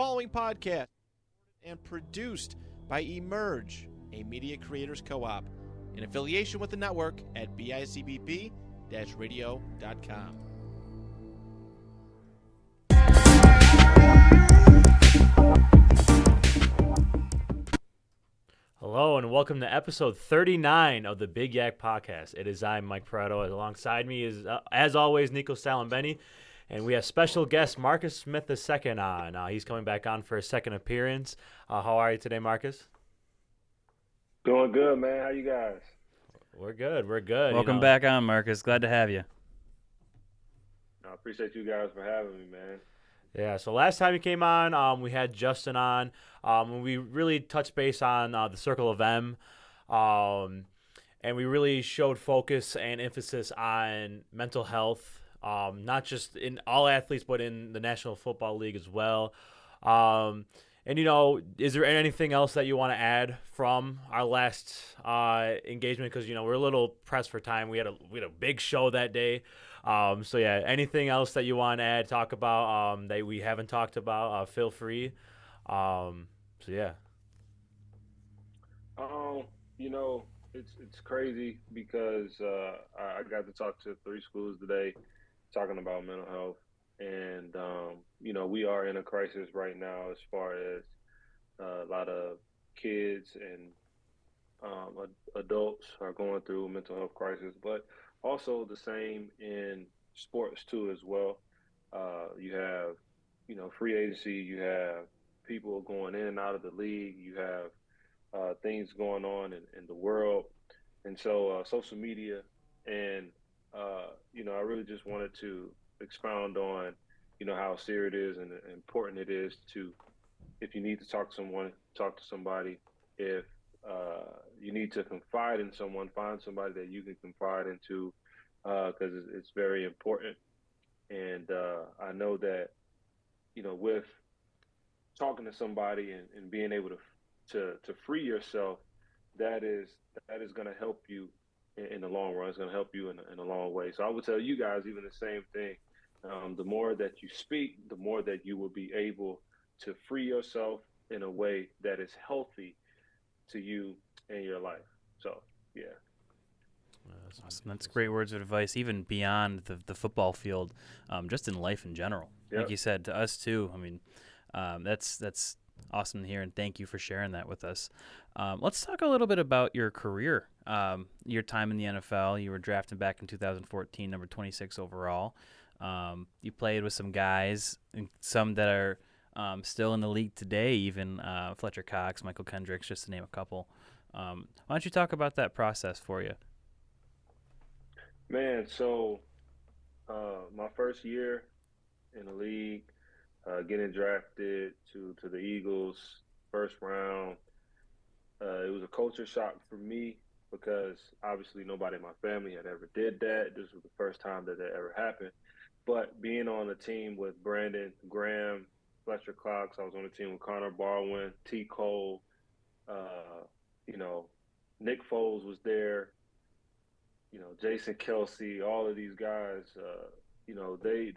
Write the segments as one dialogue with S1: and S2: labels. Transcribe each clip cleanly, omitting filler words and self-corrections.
S1: following podcast and produced by Emerge, a media creators co-op, in affiliation with the network at bicbp-radio.com.
S2: Hello and welcome to episode 39 of the Big Yak Podcast. It is I, Mike Pareto. Alongside me is, as always, Nico Salambenny. And we have special guest Marcus Smith II on. He's coming back on for a second appearance. How are you today, Marcus?
S3: Doing good, man. How you guys?
S2: We're good.
S4: Welcome back on, Marcus. Glad to have you.
S3: I appreciate you guys for having me, man.
S2: Yeah, so last time you came on, we had Justin on. And we really touched base on the Circle of M. And we really showed focus and emphasis on mental health. Not just in all athletes, but in the National Football League as well. And, is there anything else that you want to add from our last engagement? Because, we're a little pressed for time. We had a big show that day. So, yeah, anything else that you want to add, talk about that we haven't talked about, feel free. Yeah.
S3: It's crazy because I got to talk to 3 schools today talking about mental health. And, we are in a crisis right now as far as a lot of kids and adults are going through a mental health crisis, but also the same in sports too as well. You have, free agency, you have people going in and out of the league, you have things going on in the world. And so social media and, I really just wanted to expound on, how serious it is and important it is to, if you need to talk to someone, talk to somebody. If you need to confide in someone, find somebody that you can confide into, because it's very important. And I know that, with talking to somebody and being able to free yourself, that is going to help you in the long run. It's going to help you in a long way. So I would tell you guys even the same thing. The more that you speak, the more that you will be able to free yourself in a way that is healthy to you and your life. So, yeah.
S4: Awesome. That's great words of advice, even beyond the football field, just in life in general.
S3: Yep.
S4: Like you said, to us too. I mean, that's awesome to hear, and thank you for sharing that with us. Let's talk a little bit about your career, your time in the NFL. You were drafted back in 2014, number 26 overall. You played with some guys, some that are still in the league today, even Fletcher Cox, Michael Kendricks, just to name a couple. Why don't you talk about that process for you?
S3: Man, so my first year in the league, getting drafted to the Eagles, first round, it was a culture shock for me because obviously nobody in my family had ever did that. This was the first time that ever happened. But being on a team with Brandon Graham, Fletcher Cox, I was on a team with Connor Barwin, T. Cole, Nick Foles was there, Jason Kelsey, all of these guys, they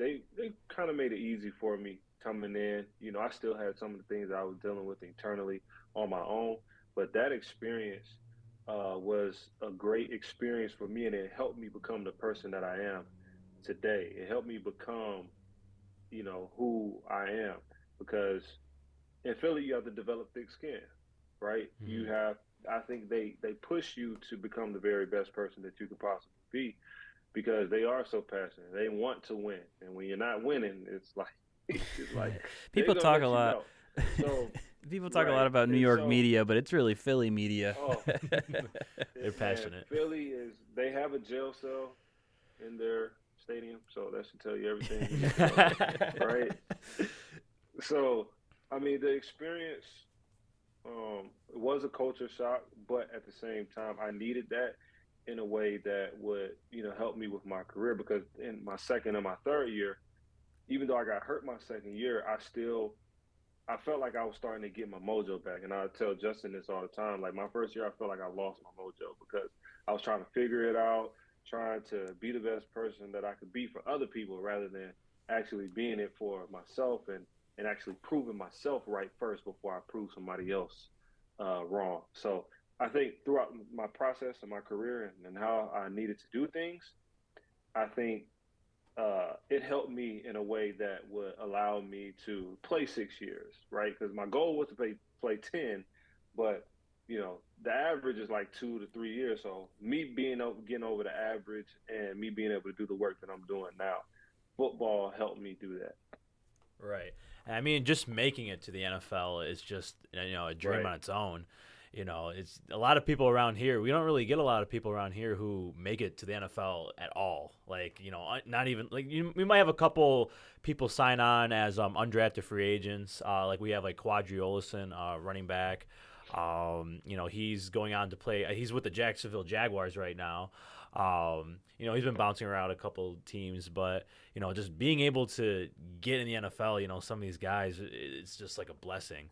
S3: kind of made it easy for me coming in. I still had some of the things I was dealing with internally on my own, but that experience was a great experience for me, and it helped me become the person that I am today. It helped me become, who I am, because in Philly you have to develop thick skin, right? Mm-hmm. You have, I think they push you to become the very best person that you could possibly be, because they are so passionate. They want to win, and when you're not winning, it's like
S4: people talk a lot. So people talk a lot about New York media, but it's really Philly media.
S3: Oh,
S2: they're passionate.
S3: Philly they have a jail cell in their stadium, so that should tell you everything you need to know, right? So, I mean, the experience it was a culture shock, but at the same time, I needed that in a way that would, help me with my career, because in my second and my third year, even though I got hurt my second year, I felt like I was starting to get my mojo back. And I tell Justin this all the time. Like, my first year, I felt like I lost my mojo because I was trying to figure it out, trying to be the best person that I could be for other people rather than actually being it for myself. And and actually proving myself right first before I prove somebody else wrong. So I think throughout my process and my career and how I needed to do things, I think it helped me in a way that would allow me to play 6 years, right? Because my goal was to play 10, but the average is like 2 to 3 years. So me getting over the average and me being able to do the work that I'm doing now, football helped me do that.
S2: Right. I mean, just making it to the NFL is just a dream on its own. It's a lot of people around here. We don't really get a lot of people around here who make it to the NFL at all. Like, not even like we might have a couple people sign on as undrafted free agents. Like we have like Quadri Olison, running back. He's going on to play. He's with the Jacksonville Jaguars right now. He's been bouncing around a couple teams, but just being able to get in the NFL, some of these guys, it's just like a blessing.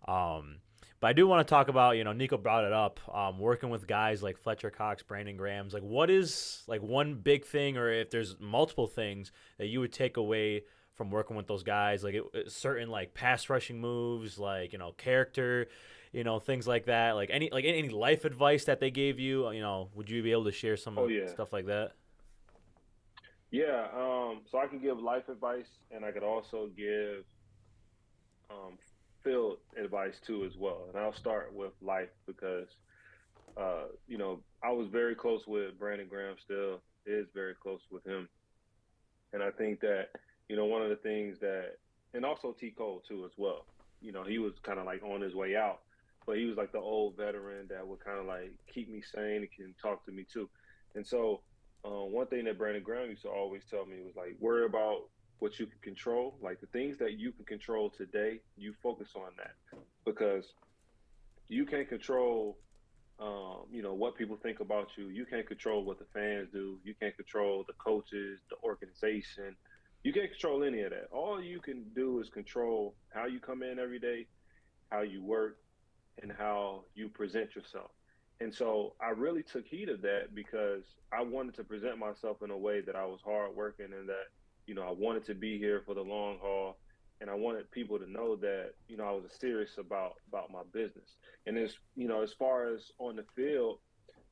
S2: But I do want to talk about, Nico brought it up, working with guys like Fletcher Cox, Brandon Graham's. Like, what is like one big thing, or if there's multiple things that you would take away from working with those guys, like certain like pass rushing moves, like character, things like that. Like any life advice that they gave you, would you be able to share some stuff like that?
S3: Yeah. So I can give life advice, and I could also give field advice too as well. And I'll start with life because I was very close with Brandon Graham, still is very close with him. And I think that, one of the things that, and also T. Cole too as well, he was kind of like on his way out, but he was like the old veteran that would kind of like keep me sane and can talk to me too. And so one thing that Brandon Graham used to always tell me was like, worry about what you can control, like the things that you can control today, you focus on that, because you can't control, what people think about you. You can't control what the fans do. You can't control the coaches, the organization. You can't control any of that. All you can do is control how you come in every day, how you work, and how you present yourself. And so I really took heed of that because I wanted to present myself in a way that I was hardworking and that, I wanted to be here for the long haul, and I wanted people to know that, I was serious about my business. And as far as on the field,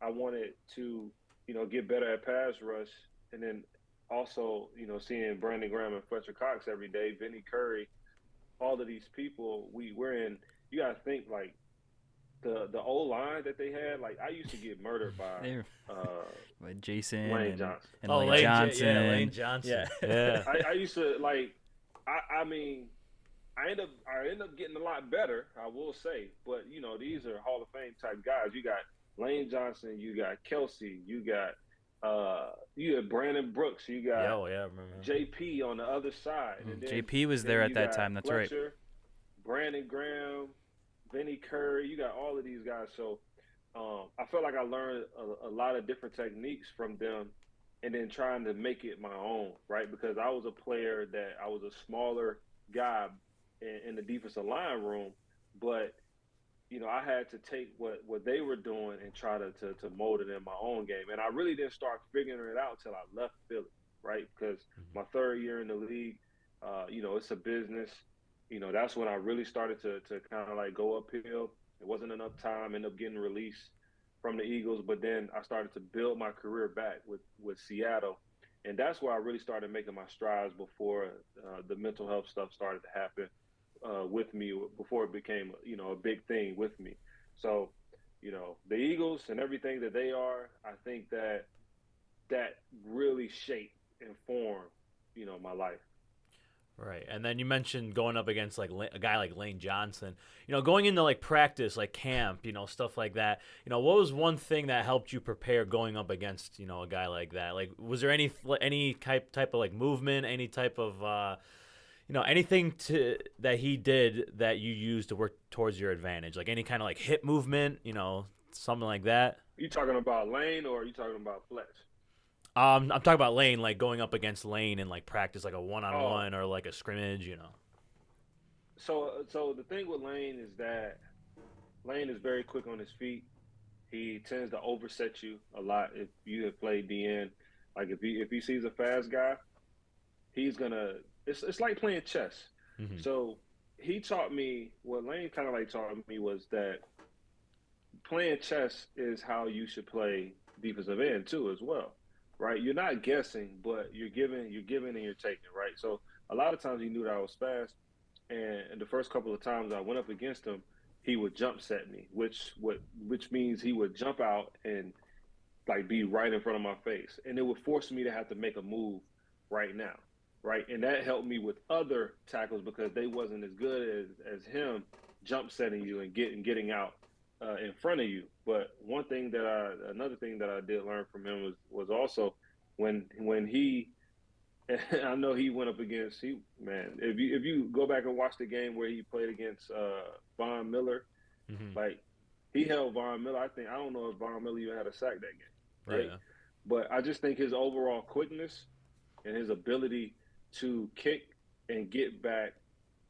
S3: I wanted to, get better at pass rush, and then also, seeing Brandon Graham and Fletcher Cox every day, Vinny Curry, all of these people, we're in. You got to think like the old line that they had. Like I used to get murdered by
S4: Jason
S3: Lane Johnson.
S4: And Lane Johnson.
S2: Lane Johnson. Yeah.
S3: I used to like. I mean, I end up getting a lot better, I will say. But these are Hall of Fame type guys. You got Lane Johnson, you got Kelsey, you got Brandon Brooks, you got
S2: I remember
S3: JP on the other side. And then,
S4: JP was there at that time. That's
S3: Fletcher,
S4: right.
S3: Brandon Graham, Vinny Curry. You got all of these guys. So I felt like I learned a lot of different techniques from them, and then trying to make it my own, right? Because I was a player that I was a smaller guy in the defensive line room, but I had to take what they were doing and try to mold it in my own game. And I really didn't start figuring it out until I left Philly, right? Because my third year in the league, it's a business. That's when I really started to kind of like go uphill. It wasn't enough time, ended up getting released from the Eagles, but then I started to build my career back with Seattle. And that's where I really started making my strides before the mental health stuff started to happen with me, before it became, a big thing with me. So, the Eagles and everything that they are, I think that really shaped and formed, my life.
S2: Right. And then you mentioned going up against like a guy like Lane Johnson, going into like practice, like camp, stuff like that. What was one thing that helped you prepare going up against, a guy like that? Like, was there any type of like movement, any type of, anything that he did that you used to work towards your advantage? Like any kind of like hip movement, something like that?
S3: You talking about Lane or are you talking about Fletch?
S2: I'm talking about Lane, like going up against Lane in like practice, like a one-on-one or like a scrimmage,
S3: So the thing with Lane is that Lane is very quick on his feet. He tends to overset you a lot. If you have played DN, like if he sees a fast guy, he's gonna. It's like playing chess. So he taught me what Lane kind of like taught me was that playing chess is how you should play defensive end too, as well, right? You're not guessing, but you're giving, and you're taking, right? So a lot of times he knew that I was fast, and the first couple of times I went up against him, he would jump set me, which means he would jump out and like be right in front of my face, and it would force me to have to make a move right now, right? And that helped me with other tackles because they wasn't as good as him jump setting you and getting out in front of you. But another thing that I did learn from him was also when he, I know he went up against if you go back and watch the game where he played against Von Miller, like he held Von Miller. I don't know if Von Miller even had a sack that game, right? Yeah. But I just think his overall quickness and his ability to kick and get back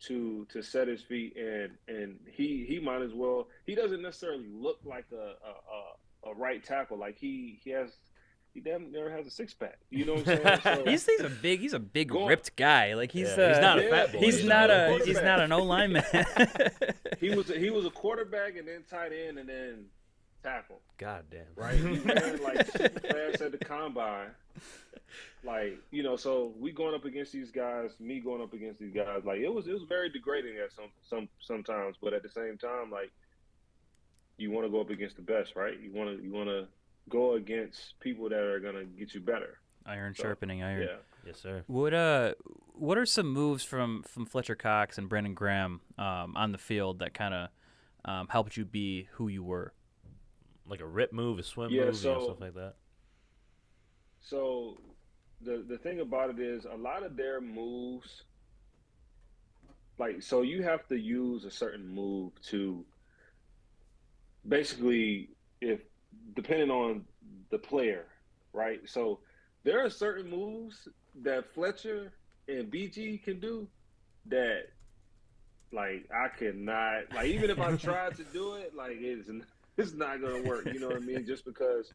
S3: to set his feet, and he might as well. He doesn't necessarily look like a right tackle. Like he damn near has a six pack. You know what I'm saying? So,
S4: he's a big ripped guy. Like he's
S2: not a fat boy.
S4: He's not an O lineman.
S3: He was a quarterback and then tight end and then tackle.
S2: God damn.
S3: Right? He ran like super fast at the combine. Like, so me going up against these guys, like it was very degrading at sometimes, but at the same time, like you want to go up against the best, right? You want to go against people that are gonna get you better.
S4: Iron sharpening iron.
S3: Yeah.
S2: Yes, sir.
S4: What are some moves from Fletcher Cox and Brandon Graham on the field that kind of helped you be who you were?
S2: Like a rip move, a swim move, stuff like that.
S3: So the thing about it is a lot of their moves, like, so you have to use a certain move to basically, if depending on the player, right? So there are certain moves that Fletcher and BG can do that, like, I cannot, like, even if I tried to do it, like, it's not gonna work. You know what I mean? Just because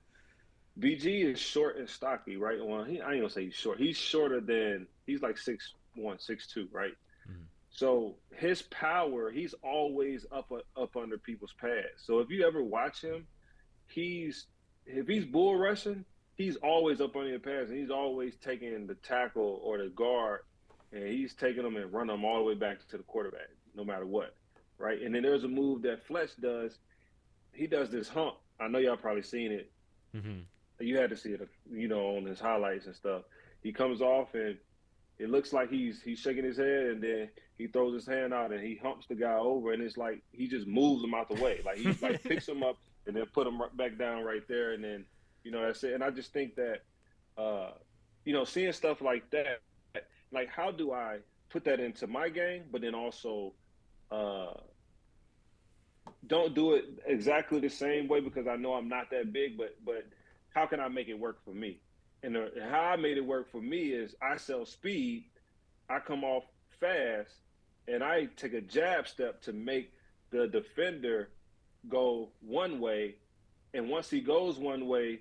S3: BG is short and stocky, right? Well, I ain't gonna say he's short. He's shorter than, he's like 6'1", 6'2", right? So his power, he's always up under people's pads. So if you ever watch him, if he's bull rushing, he's always up under your pads, and he's always taking the tackle or the guard, and he's taking them and running them all the way back to the quarterback, no matter what, right? And then there's a move that Fletch does. He does this hump. I know y'all probably seen it. You had to see it, on his highlights and stuff. He comes off and it looks like he's shaking his head, and then he throws his hand out and he humps the guy over, and it's like he just moves him out the way. Like he like picks him up and then put him back down right there, and then that's it. And I just think that seeing stuff like that, like how do I put that into my game, but then also don't do it exactly the same way because I know I'm not that big, but how can I make it work for me? And how I made it work for me is I sell speed, I come off fast, and I take a jab step to make the defender go one way, and once he goes one way,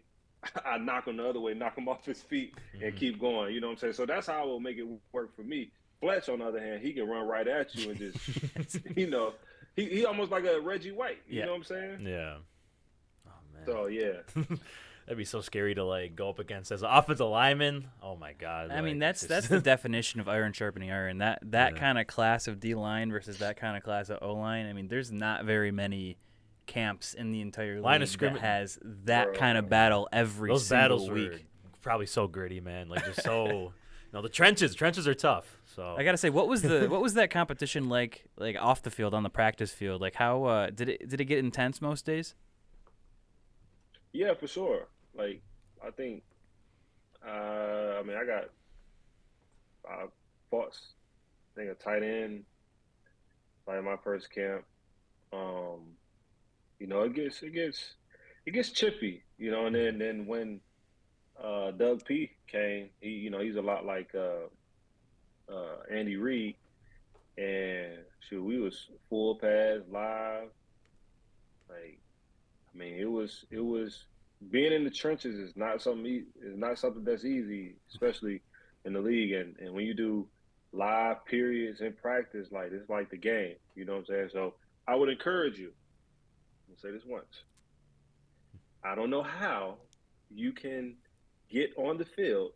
S3: I knock him the other way, knock him off his feet, and keep going. You know what I'm saying? So that's how I will make it work for me. Fletch, on the other hand, he can run right at you and just, he almost like a Reggie White. You know what I'm saying?
S2: Yeah. Oh, man.
S3: So, yeah.
S2: That'd be so scary to, like, go up against as an offensive lineman. Oh, my God.
S4: I mean, that's the definition of iron sharpening iron. That kind of class of D-line versus that kind of class of O-line. I mean, there's not very many camps in the entire league that has that kind of battle every
S2: Those
S4: single
S2: battles
S4: week.
S2: Were probably so gritty, man. Like, just so the trenches are tough. So
S4: I gotta say, what was that competition like off the field, on the practice field? Like, how did it get intense most days?
S3: Yeah, for sure. Like, I think, I fought, I think, a tight end, like in my first camp. It gets chippy, and then when Doug P came, he's a lot like Andy Reid, and we was full pads live. Like, I mean, it was being in the trenches is not something that's easy, especially in the league. And when you do live periods in practice. Like it's like the game. You know what I'm saying? So I would encourage you. I'll say this once. I don't know how you can get on the field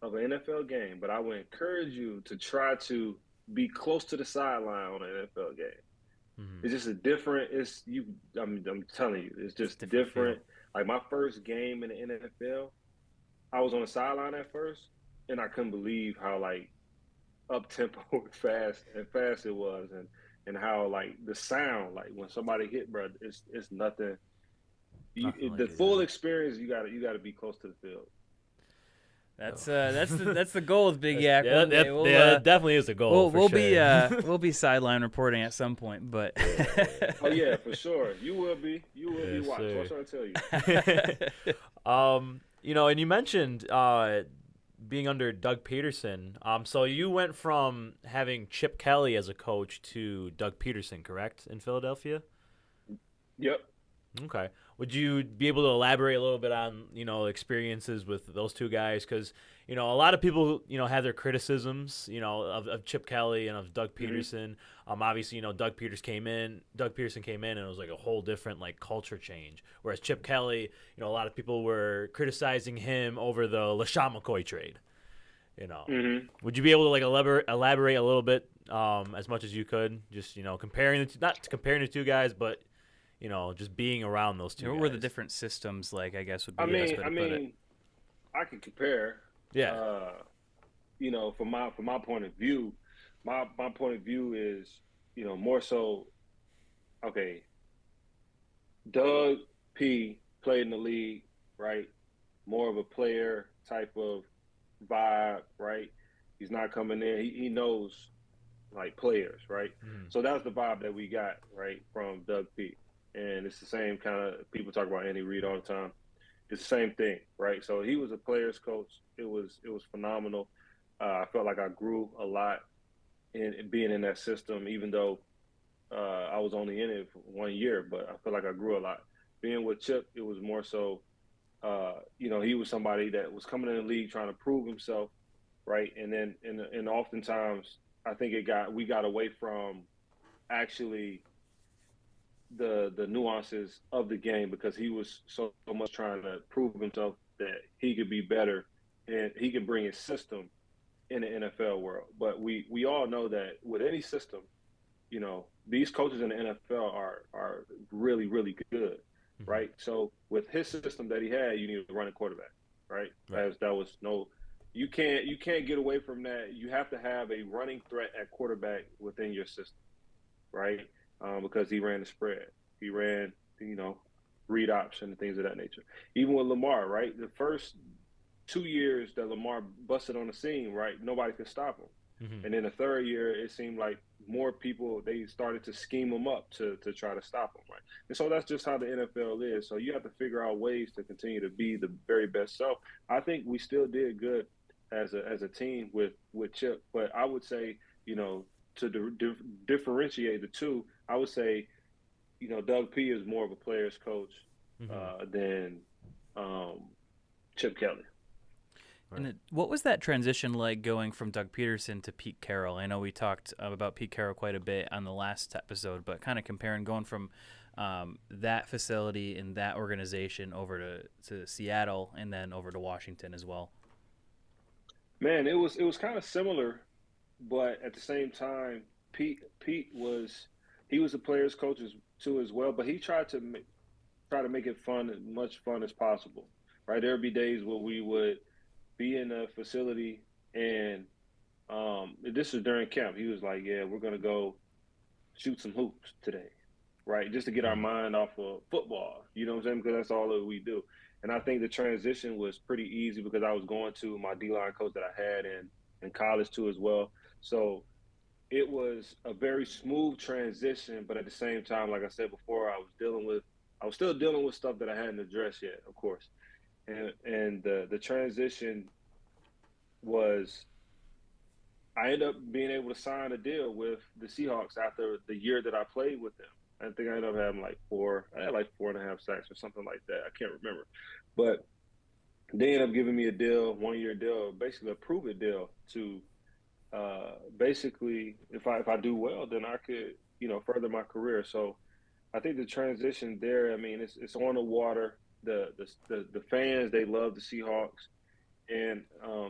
S3: of an NFL game, but I would encourage you to try to be close to the sideline on an NFL game.
S2: Mm-hmm.
S3: It's just a different. It's you. I'm telling you, it's just
S4: different
S3: different. Like my first game in the NFL, I was on the sideline at first, and I couldn't believe how like up tempo fast it was, and how like the sound, like when somebody hit, bro, it's nothing. The full experience, you got to be close to the field.
S4: That's the goal with Big Yak.
S2: Yeah, that definitely is a goal.
S4: We'll
S2: sure.
S4: we'll be sideline reporting at some point, but
S3: oh yeah, for sure, you will be.
S2: Yes,
S3: Watch.
S2: sir.
S3: What should I tell you?
S2: You know, and you mentioned being under Doug Peterson. So you went from having Chip Kelly as a coach to Doug Peterson, correct, in Philadelphia?
S3: Yep.
S2: Okay. Would you be able to elaborate a little bit on, experiences with those two guys? Because, a lot of people, have their criticisms, of Chip Kelly and of Doug Peterson. Obviously, Doug Peterson came in and it was like a whole different like culture change. Whereas Chip Kelly, a lot of people were criticizing him over the LaShawn McCoy trade. Would you be able to like elaborate a little bit as much as you could? Just, comparing not comparing the two guys, but just being around those two.
S4: What
S2: guys.
S4: were the different systems like? I guess would be the best way to put it.
S3: I can compare.
S2: Yeah.
S3: From my point of view, my point of view is, more so. Okay. Doug P played in the league, right? More of a player type of vibe, right? He's not coming in. He knows like players, right? So that's the vibe that we got, right, from Doug P. And it's the same kind of people talk about Andy Reid all the time. It's the same thing, right? So he was a player's coach. It was phenomenal. I felt like I grew a lot in being in that system, even though I was only in it for 1 year. But I felt like I grew a lot. Being with Chip, it was more so, he was somebody that was coming in the league trying to prove himself, right? And then and oftentimes I think we got away from actually the nuances of the game because he was so much trying to prove himself that he could be better and he can bring his system in the NFL world. But we all know that with any system, these coaches in the NFL are really, really good, right? So with his system that he had, you need to run a quarterback, right? As that was you can't get away from that. You have to have a running threat at quarterback within your system, right? Because he ran the spread. He ran, read option and things of that nature. Even with Lamar, right? The first 2 years that Lamar busted on the scene, right, nobody could stop him. And then the third year, it seemed like more people, they started to scheme him up to try to stop him, right? And so that's just how the NFL is. So you have to figure out ways to continue to be the very best self. I think we still did good as a team with Chip, but I would say, to differentiate the two, I would say, Doug P is more of a player's coach than Chip Kelly.
S4: And what was that transition like going from Doug Peterson to Pete Carroll? I know we talked about Pete Carroll quite a bit on the last episode, but kind of comparing going from that facility and that organization over to Seattle and then over to Washington as well.
S3: Man, it was kind of similar, but at the same time, Pete was a player's coach too as well, but he tried to make it fun, as much fun as possible. Right, there would be days where we would be in a facility, and this was during camp. He was like, "Yeah, we're gonna go shoot some hoops today," right? Just to get our mind off of football. You know what I'm saying? Because that's all that we do. And I think the transition was pretty easy because I was going to my D-line coach that I had in college too as well. So it was a very smooth transition, but at the same time, like I said before, I was still dealing with stuff that I hadn't addressed yet, of course. And the transition was, I ended up being able to sign a deal with the Seahawks after the year that I played with them. I think I ended up having I had 4.5 sacks or something like that. I can't remember. But they ended up giving me a deal, 1 year deal, basically a prove-it deal to basically, if I do well, then I could, further my career. So I think the transition there. I mean, it's on the water. The fans, they love the Seahawks, and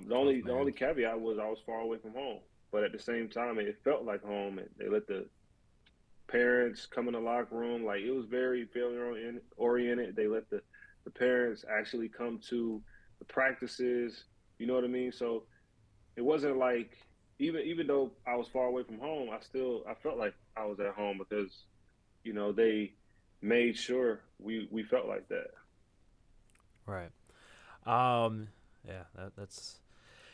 S3: the only caveat was I was far away from home. But at the same time, it felt like home, and they let the parents come in the locker room. Like, it was very family oriented. They let the parents actually come to the practices. You know what I mean? So it wasn't like, even though I was far away from home, I felt like I was at home because they made sure we felt like that.
S2: Right. Yeah, that's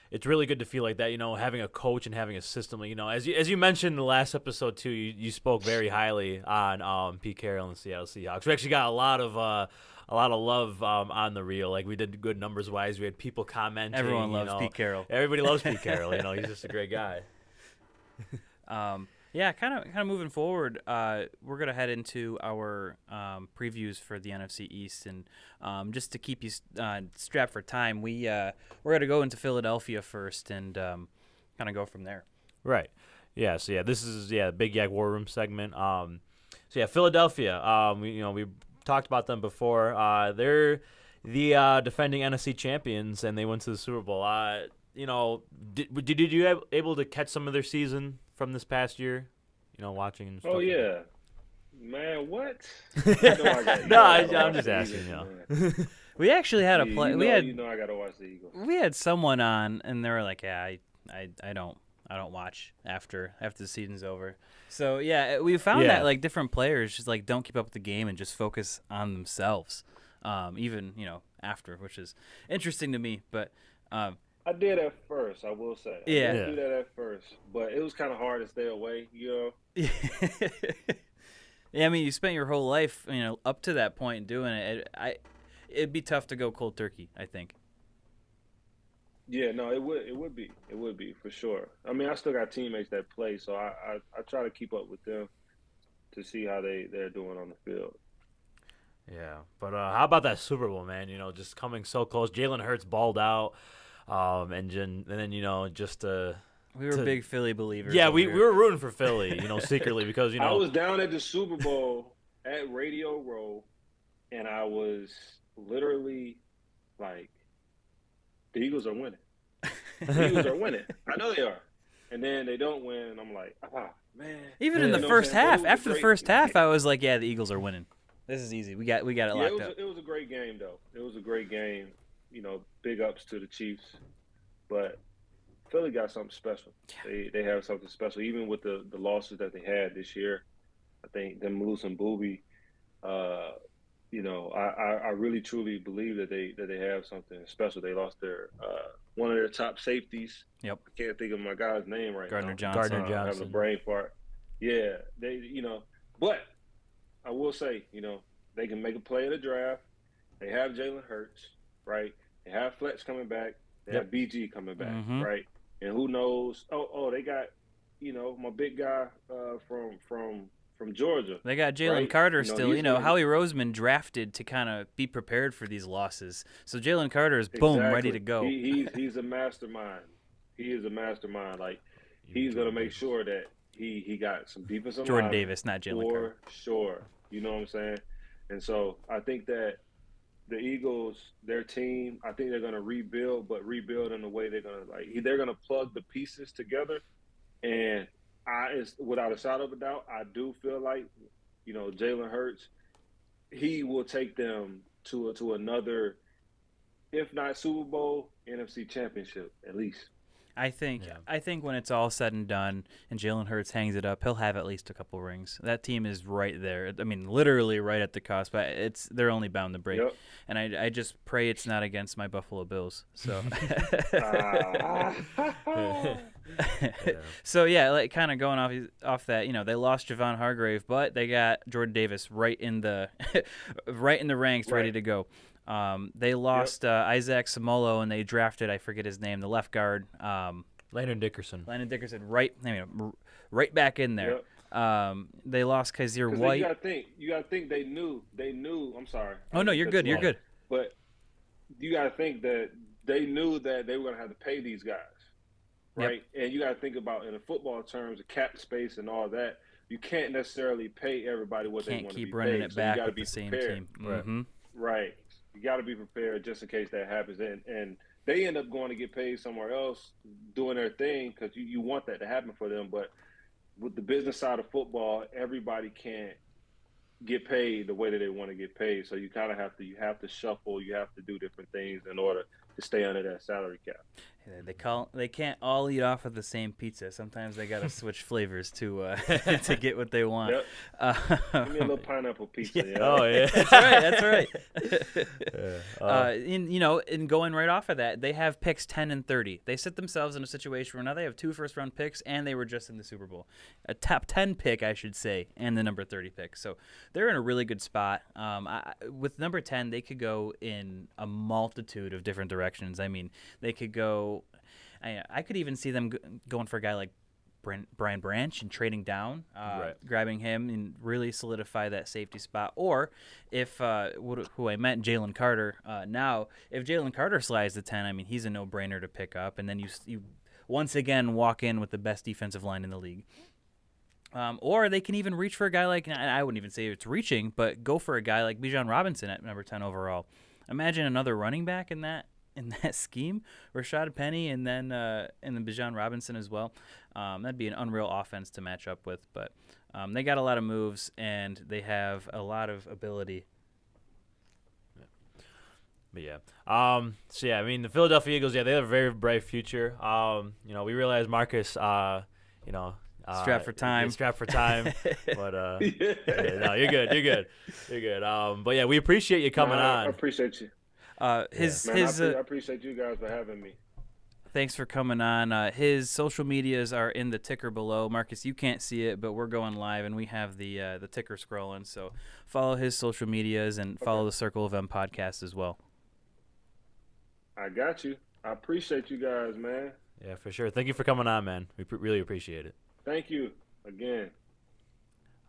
S2: it's really good to feel like that, having a coach and having a system. As you mentioned in the last episode too, you spoke very highly on Pete Carroll and the Seattle Seahawks. We actually got a lot of love on the reel. Like, we did good numbers wise. We had people commenting.
S4: Everyone loves Pete Carroll.
S2: Everybody loves Pete Carroll. He's just a great guy.
S4: Yeah, kind of moving forward, we're gonna head into our previews for the NFC East, and just to keep you strapped for time, we're gonna go into Philadelphia first and kind of go from there.
S2: Right. Yeah. So this is Big Yak War Room segment. Philadelphia. We talked about them before. They're the defending NFC champions, and they went to the Super Bowl. Did you able to catch some of their season from this past year? Watching and stuff.
S3: Oh yeah, man. What?
S2: I'm just asking.
S4: We actually had a play.
S3: I gotta watch the Eagles.
S4: We had someone on, and they were like, "Yeah, I don't watch after the season's over." So yeah, we found that like different players just like don't keep up with the game and just focus on themselves, even after, which is interesting to me. But
S3: I did at first, I will say. I did do that at first, but it was kind of hard to stay away,
S4: Yeah, I mean, you spent your whole life, up to that point doing it. It'd be tough to go cold turkey, I think.
S3: Yeah, no, it would be for sure. I mean, I still got teammates that play, so I try to keep up with them to see how they're doing on the field.
S2: Yeah, but how about that Super Bowl, man? Just coming so close. Jalen Hurts balled out. And then
S4: we were big Philly believers.
S2: Yeah, we were rooting for Philly, secretly because
S3: I was down at the Super Bowl at Radio Row, and I was literally like, the Eagles are winning. The Eagles are winning. I know they are. And then they don't win, and I'm like, man.
S4: Even in the first half, after the first half, I was like, yeah, the Eagles are winning. This is easy. We got it locked up.
S3: It was a great game, though. It was a great game. Big ups to the Chiefs, but Philly got something special. They have something special, even with the losses that they had this year. I think them losing Booby, I really truly believe that they have something special. They lost their one of their top safeties.
S4: Yep.
S3: I can't think of my guy's name right
S4: Gardner
S3: now.
S4: Johnson.
S2: Gardner Johnson.
S3: Having a brain fart. Yeah, but I will say, they can make a play in the draft. They have Jalen Hurts, right? They have Fletch coming back. They have BG coming back, right? And who knows? Oh, they got, my big guy from Georgia.
S4: They got Jalen Carter still. Howie Roseman drafted to kind of be prepared for these losses. So Jalen Carter is boom, ready to go.
S3: He's a mastermind. He is a mastermind. Like, he's gonna make sure that he got some defensive
S4: Jordan
S3: line
S4: Davis, not Jalen Carter.
S3: For sure. You know what I'm saying? And so I think that the Eagles, their team, I think they're going to rebuild, but rebuild in a way they're going to plug the pieces together. And it's without a shadow of a doubt, I do feel like, Jalen Hurts, he will take them to another, if not Super Bowl, NFC Championship at least.
S4: I think when it's all said and done and Jalen Hurts hangs it up, he'll have at least a couple rings. That team is right there. I mean, literally right at the cusp. They're only bound to break. Yep. And I just pray it's not against my Buffalo Bills. So So like kind of going off that, they lost Javon Hargrave, but they got Jordan Davis right in the right in the ranks, ready to go. They lost Isaac Samolo, and they drafted, I forget his name, the left guard.
S2: Landon Dickerson,
S4: right back in there. Yep. They lost Kaiser White.
S3: You gotta think they knew. I'm sorry.
S4: Oh no, you're good. You're good.
S3: But you gotta think that they knew that they were gonna have to pay these guys, right? And you got to think about, in the football terms, the cap space and all that. You can't necessarily pay everybody what they want to be paid.
S4: Can't keep running it back with
S3: be
S4: the same
S3: prepared.
S4: team. Mm-hmm.
S3: Right. You got to be prepared just in case that happens. And they end up going to get paid somewhere else doing their thing because you want that to happen for them. But with the business side of football, everybody can't get paid the way that they want to get paid. So you kind of have to shuffle. You have to do different things in order to stay under that salary cap.
S4: They can't all eat off of the same pizza. Sometimes they got to switch flavors to get what they want.
S3: Yep. Give me a little pineapple pizza.
S4: Yeah. Oh yeah, that's right. In going right off of that, they have picks 10 and 30. They set themselves in a situation where now they have 2 first-round picks, and they were just in the Super Bowl, a top 10 pick, I should say, and the number 30 pick. So they're in a really good spot. With number 10, they could go in a multitude of different directions. I mean, they could go. I could even see them going for a guy like Brian Branch and trading down, grabbing him and really solidify that safety spot. Or if who I meant, Jalen Carter. Now, if Jalen Carter slides to 10, I mean, he's a no-brainer to pick up. And then you once again walk in with the best defensive line in the league. Or they can even reach for a guy like, I wouldn't even say it's reaching, but go for a guy like Bijan Robinson at number 10 overall. Imagine another running back in that scheme, Rashad Penny, and then Bijan Robinson as well. That'd be an unreal offense to match up with. But they got a lot of moves, and they have a lot of ability.
S2: But yeah, I mean, the Philadelphia Eagles, they have a very bright future. We realize Marcus,
S4: strapped for time.
S2: Strapped for time. But no, you're good. But yeah, we appreciate you coming on.
S3: I appreciate you.
S4: I
S3: appreciate you guys for having me.
S4: Thanks for coming on. His social medias are in the ticker below. Marcus, you can't see it, but we're going live, and we have the ticker scrolling. So follow his social medias and follow the Circle of M podcast as well.
S3: I got you. I appreciate you guys, man.
S2: Yeah, for sure. Thank you for coming on, man. We really appreciate it.
S3: Thank you again.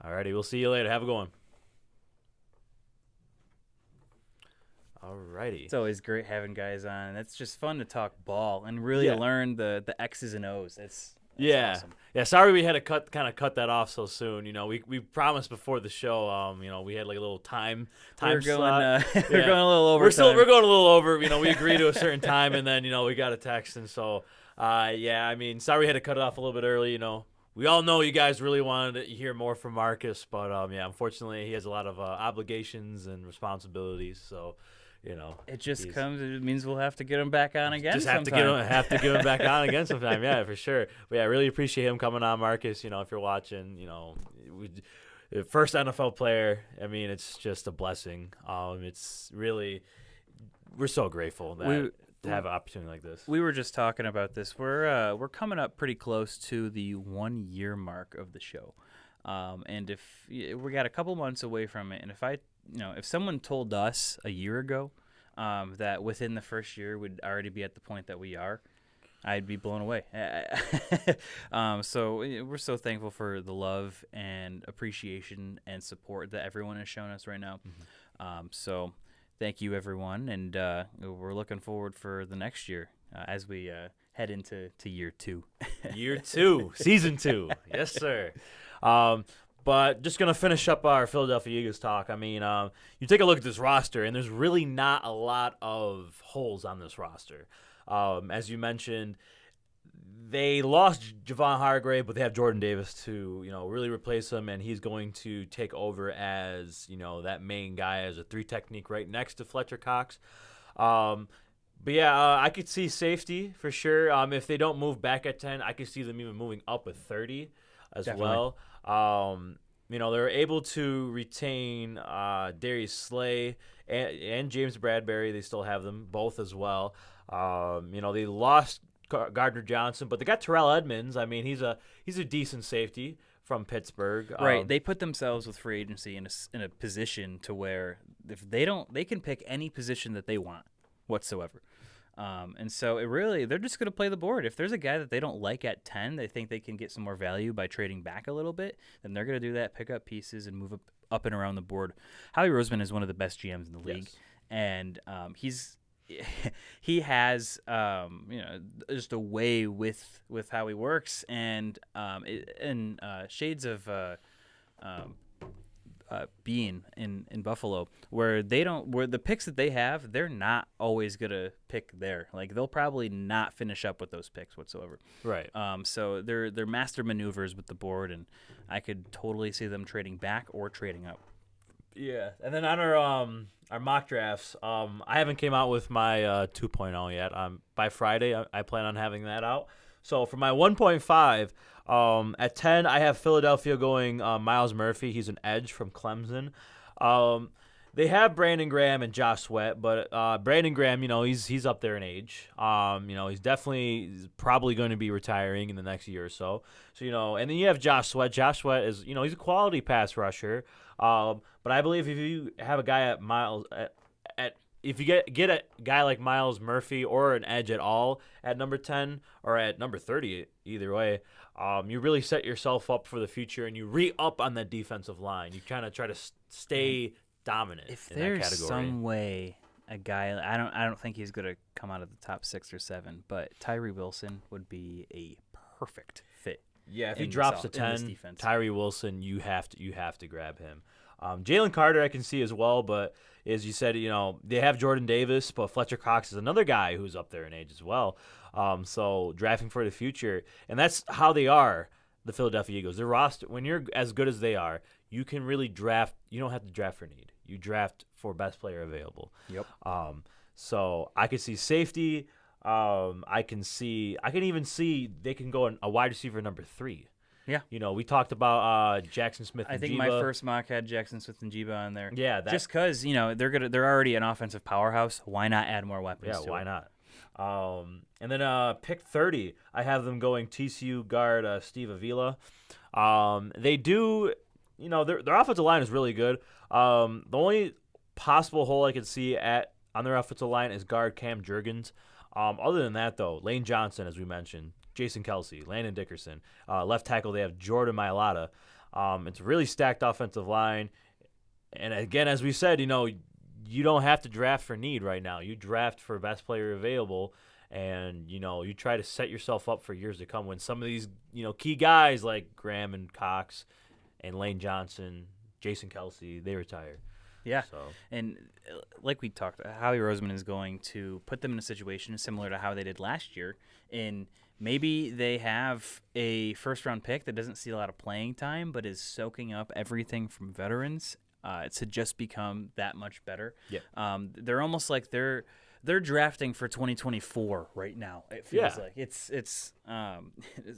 S2: All righty. We'll see you later. Have a good one. Alrighty.
S4: It's always great having guys on. It's just fun to talk ball and really learn the X's and O's. It's awesome.
S2: Yeah. Sorry we had to cut that off so soon. We promised before the show. We had like a little time
S4: slot.
S2: We're going a little over. We're going a little over. We agreed to a certain time, and then we got a text, and so I mean, sorry we had to cut it off a little bit early. We all know you guys really wanted to hear more from Marcus, but unfortunately he has a lot of obligations and responsibilities. So.
S4: It just comes. It means we'll have to get him back on again.
S2: Have to get him back on again sometime. Yeah, for sure. But I really appreciate him coming on, Marcus. If you're watching, first NFL player. I mean, it's just a blessing. It's really, we're so grateful to have an opportunity like this.
S4: We were just talking about this. We're coming up pretty close to the 1 year mark of the show, and if we got a couple months away from it, and if someone told us a year ago that within the first year we'd already be at the point that we are, I'd be blown away. So we're so thankful for the love and appreciation and support that everyone has shown us right now. Mm-hmm. So thank you, everyone, and we're looking forward for the next year as we head into year 2.
S2: Year 2, season 2. Yes, sir. But just going to finish up our Philadelphia Eagles talk. I mean, you take a look at this roster, and there's really not a lot of holes on this roster. As you mentioned, they lost Javon Hargrave, but they have Jordan Davis to, really replace him, and he's going to take over as, that main guy as a 3 technique right next to Fletcher Cox. But I could see safety for sure. If they don't move back at 10, I could see them even moving up with 30 as
S4: Definitely.
S2: well. They're able to retain Darius Slay and James Bradbury. They still have them both as well. They lost Gardner Johnson, but they got Terrell Edmonds. I mean, he's a decent safety from Pittsburgh.
S4: Right. They put themselves with free agency in a position to where if they can pick any position that they want whatsoever. And so they're just going to play the board. If there's a guy that they don't like at 10, they think they can get some more value by trading back a little bit, then they're going to do that, pick up pieces, and move up and around the board. Howie Roseman is one of the best GMs in the league, and he's he has just a way with how he works, and shades of being in Buffalo, where the picks that they have, they're not always gonna pick there. Like they'll probably not finish up with those picks whatsoever.
S2: Right.
S4: So they're master maneuvers with the board, and I could totally see them trading back or trading up.
S2: Yeah, and then on our mock drafts, I haven't came out with my 2.0 yet. By Friday, I plan on having that out. So for my 1.5, at 10, I have Philadelphia going Miles Murphy. He's an edge from Clemson. They have Brandon Graham and Josh Sweat, but Brandon Graham, he's up there in age. He's probably going to be retiring in the next year or so. So, and then you have Josh Sweat. Josh Sweat is, he's a quality pass rusher. But I believe if you have a guy at Miles if you get a guy like Miles Murphy or an edge at all at number 10 or at number 30, either way, you really set yourself up for the future, and you re-up on that defensive line. You kind of try to stay dominant
S4: if
S2: in that category.
S4: there's some way a guy, I don't think he's going to come out of the top 6 or 7, but Tyree Wilson would be a perfect fit.
S2: Yeah, if he drops to 10, Tyree Wilson, you have to grab him. Jalen Carter I can see as well, but as you said, they have Jordan Davis, but Fletcher Cox is another guy who's up there in age as well. So drafting for the future, and that's how they are, the Philadelphia Eagles. Their roster, when you're as good as they are, you can really draft. You don't have to draft for need. You draft for best player available.
S4: Yep.
S2: So I could see safety. I can even see they can go a wide receiver number 3.
S4: Yeah.
S2: We talked about Jackson Smith and
S4: I think
S2: Jeba.
S4: my first mock had Jackson Smith and Jeba on there.
S2: Yeah,
S4: just because they're already an offensive powerhouse. Why not add more weapons?
S2: Yeah,
S4: to
S2: why
S4: it?
S2: not? And then pick 30, I have them going TCU guard Steve Avila. They do, their offensive line is really good. The only possible hole I could see on their offensive line is guard Cam Jurgens. Other than that, though, Lane Johnson, as we mentioned, Jason Kelsey, Landon Dickerson. Left tackle, they have Jordan Mailata. It's a really stacked offensive line. And again, as we said, you don't have to draft for need right now. You draft for best player available, and, you try to set yourself up for years to come when some of these, key guys like Graham and Cox and Lane Johnson, Jason Kelsey, they retire.
S4: Yeah,
S2: so.
S4: And like we talked, Howie Roseman is going to put them in a situation similar to how they did last year. And maybe they have a first-round pick that doesn't see a lot of playing time, but is soaking up everything from veterans to just become that much better.
S2: Yeah.
S4: They're almost like they're drafting for 2024 right now. It feels like it's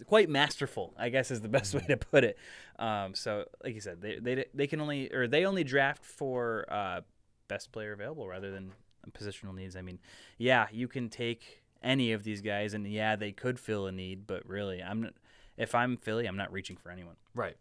S4: quite masterful, I guess is the best way to put it. So like you said, they only draft for best player available rather than positional needs. I mean, yeah, you can take any of these guys, and yeah, they could fill a need, but really, if I'm Philly, I'm not reaching for anyone.
S2: Right.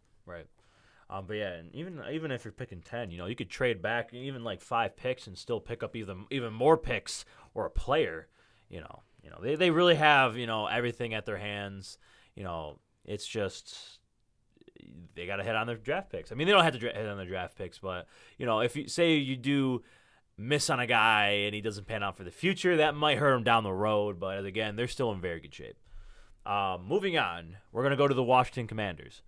S2: But yeah, and even if you're picking 10, you could trade back even like 5 picks and still pick up even more picks or a player. They really have everything at their hands. It's just they got to hit on their draft picks. I mean, they don't have to hit on their draft picks, but if you say you do miss on a guy and he doesn't pan out for the future, that might hurt him down the road. But again, they're still in very good shape. Moving on, we're gonna go to the Washington Commanders.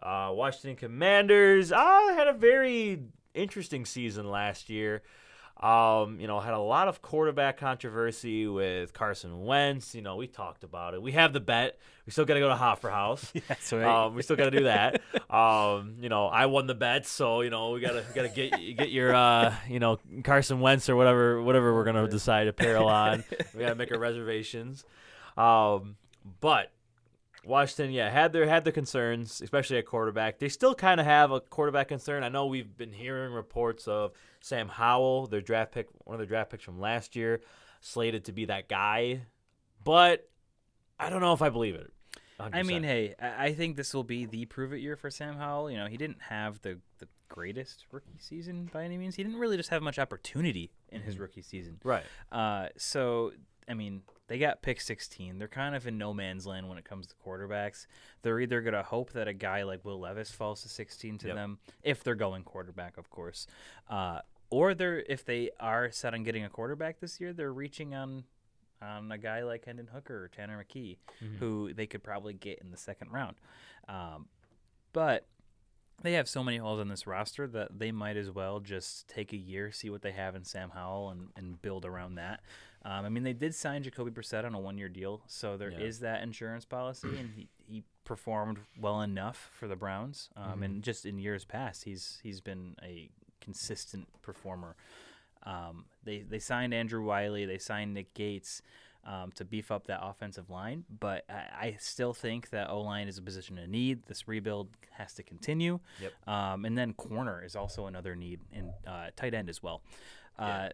S2: Washington Commanders had a very interesting season last year. Had a lot of quarterback controversy with Carson Wentz. We talked about it. We have the bet. We still got to go to Hofbrauhaus.
S4: That's right.
S2: We still got to do that. I won the bet, so we gotta get your Carson Wentz or whatever we're gonna decide to pair on. We gotta make our reservations. But Washington, had their concerns, especially at quarterback. They still kind of have a quarterback concern. I know we've been hearing reports of Sam Howell, one of their draft picks from last year, slated to be that guy. But I don't know if I believe it. 100%.
S4: I mean, hey, I think this will be the prove-it year for Sam Howell. He didn't have the greatest rookie season by any means. He didn't really just have much opportunity in his rookie season.
S2: Right.
S4: So, I mean, they got pick 16. They're kind of in no man's land when it comes to quarterbacks. They're either going to hope that a guy like Will Levis falls to 16 to them, if they're going quarterback, of course, or if they are set on getting a quarterback this year, they're reaching on a guy like Hendon Hooker or Tanner McKee, who they could probably get in the second round. But they have so many holes on this roster that they might as well just take a year, see what they have in Sam Howell, and build around that. I mean, they did sign Jacoby Brissett on a 1-year deal, so there is that insurance policy, and he performed well enough for the Browns. And just in years past, he's been a consistent performer. They signed Andrew Wiley, they signed Nick Gates to beef up that offensive line, but I still think that O-line is a position of need. This rebuild has to continue.
S2: Yep.
S4: And then corner is also another need, and tight end as well.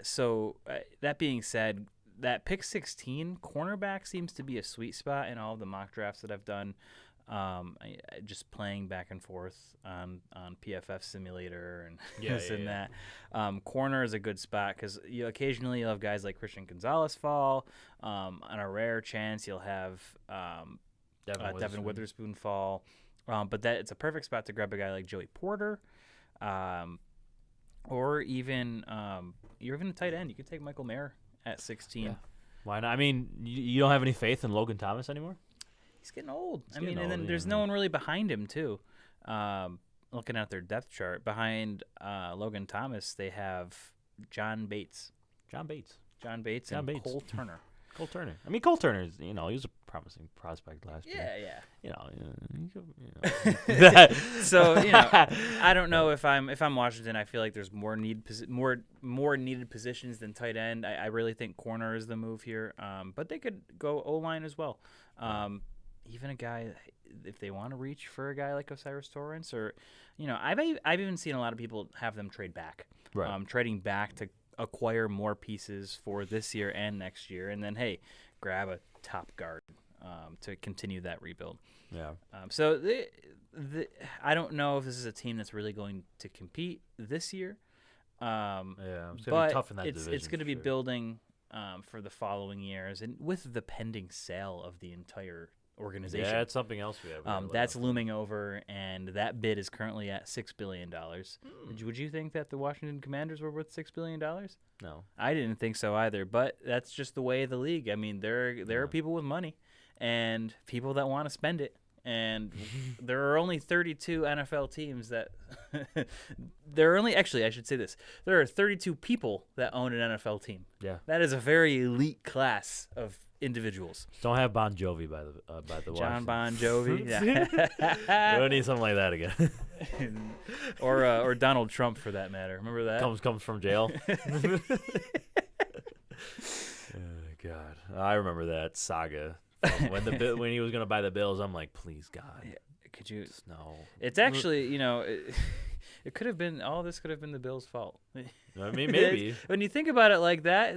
S4: So that being said, that pick 16 cornerback seems to be a sweet spot in all of the mock drafts that I've done. Just playing back and forth on PFF Simulator and that. Corner is a good spot because occasionally you'll have guys like Christian Gonzalez fall. On a rare chance, you'll have Devin Witherspoon fall. But it's a perfect spot to grab a guy like Joey Porter, or even you're even a tight end. You could take Michael Mayer at 16. Yeah.
S2: Why not? I mean, you don't have any faith in Logan Thomas anymore?
S4: He's getting old. And then there's no one really behind him, too. Looking at their depth chart, behind Logan Thomas, they have John Bates.
S2: John Bates.
S4: Cole Turner.
S2: Cole Turner. I mean, Cole Turner is, he was a promising prospect last year.
S4: Yeah. So, I don't know if I'm Washington, I feel like there's more needed positions than tight end. I really think corner is the move here. But they could go O-line as well. Even a guy, if they want to reach for a guy like Osiris Torrance, or, I've even seen a lot of people have them trade back, trading back to acquire more pieces for this year and next year, and then grab a top guard to continue that rebuild. Yeah. So I don't know if this is a team that's really going to compete this year.
S2: It's gonna be tough in that division.
S4: It's going to be building for the following years, and with the pending sale of the entire organization.
S2: Yeah, it's something else we have.
S4: That's looming over, and that bid is currently at $6 billion. Would you think that the Washington Commanders were worth $6 billion?
S2: No.
S4: I didn't think so either, but that's just the way of the league. I mean, there are people with money and people that want to spend it, and there are only 32 NFL teams that I should say this. There are 32 people that own an NFL team.
S2: Yeah. That
S4: is a very elite class of individuals.
S2: Don't have Bon Jovi by the
S4: John Bon Jovi. Yeah.
S2: We don't need something like that again.
S4: or Donald Trump for that matter. Remember that?
S2: Comes from jail. Oh, God, I remember that saga. When he was going to buy the Bills, I'm like, please God.
S4: Yeah. Could you?
S2: No.
S4: It's actually, it could have been, all this could have been the Bills' fault.
S2: I mean, maybe.
S4: When you think about it like that,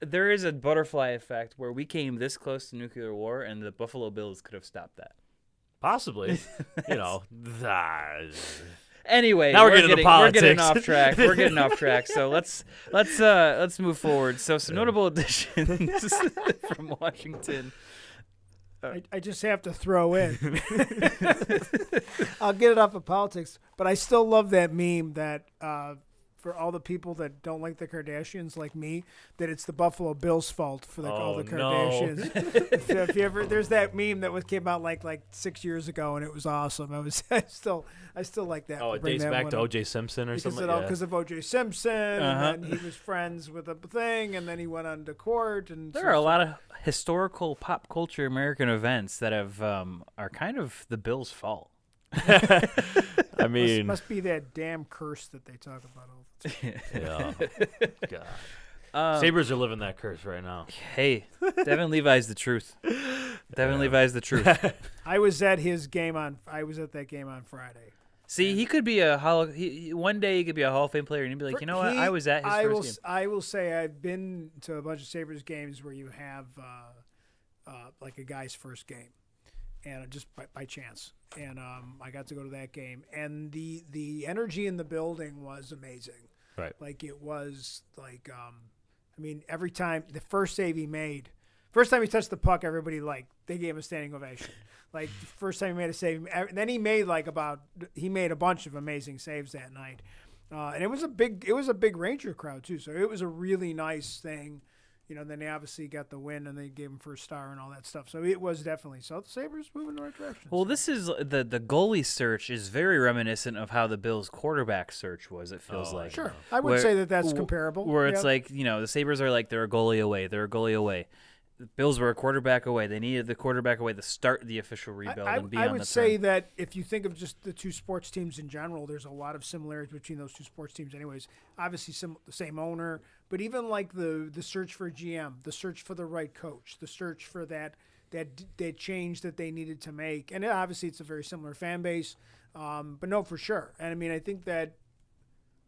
S4: there is a butterfly effect where we came this close to nuclear war, and the Buffalo Bills could have stopped that.
S2: Possibly.
S4: Anyway,
S2: now we're getting
S4: off track. We're getting off track. So let's move forward. So some notable additions from Washington.
S5: I just have to throw in. I'll get it off of politics, but I still love that meme that for all the people that don't like the Kardashians like me, that it's the Buffalo Bills' fault for all the Kardashians. No. if you ever, there's that meme that came out like 6 years ago, and it was awesome. I still like that.
S2: Oh, it dates back to O.J. Simpson or something.
S5: Because of O.J. Simpson, and then he was friends with a thing, and then he went on to court. And
S4: there are a lot of historical pop culture American events that are kind of the Bills' fault.
S2: I mean,
S5: must be that damn curse that they talk about all the time.
S2: Yeah. God. Sabres are living that curse right now.
S4: Hey, Devin Levi's the truth. Levi's the truth.
S5: I was at that game on Friday.
S4: See, he could be one day he could be a Hall of Fame player, and he'd be like, what? I was at his first game.
S5: I will say I've been to a bunch of Sabres games where you have like a guy's first game, and just by chance. And I got to go to that game, and the energy in the building was amazing.
S2: Right.
S5: Like it was like, every time the first save he made, first time he touched the puck, everybody they gave him a standing ovation. Like the first time he made a save, then he made a bunch of amazing saves that night. And it was a big Ranger crowd too, so it was a really nice thing. Then they obviously got the win, and they gave him first star and all that stuff. So it was definitely the Sabres moving in the right direction.
S4: Well, this is the goalie search is very reminiscent of how the Bills' quarterback search was. It feels like.
S5: Sure, I would say that's comparable.
S4: Where it's like the Sabres are like they're a goalie away. They're a goalie away. The Bills were a quarterback away. They needed the quarterback away to start the official rebuild and be on the
S5: I would say that if you think of just the two sports teams in general, there's a lot of similarities between those two sports teams anyways. Obviously, the same owner, but even like the search for GM, the search for the right coach, the search for that change that they needed to make. And obviously, it's a very similar fan base, but no, for sure. And I mean, I think that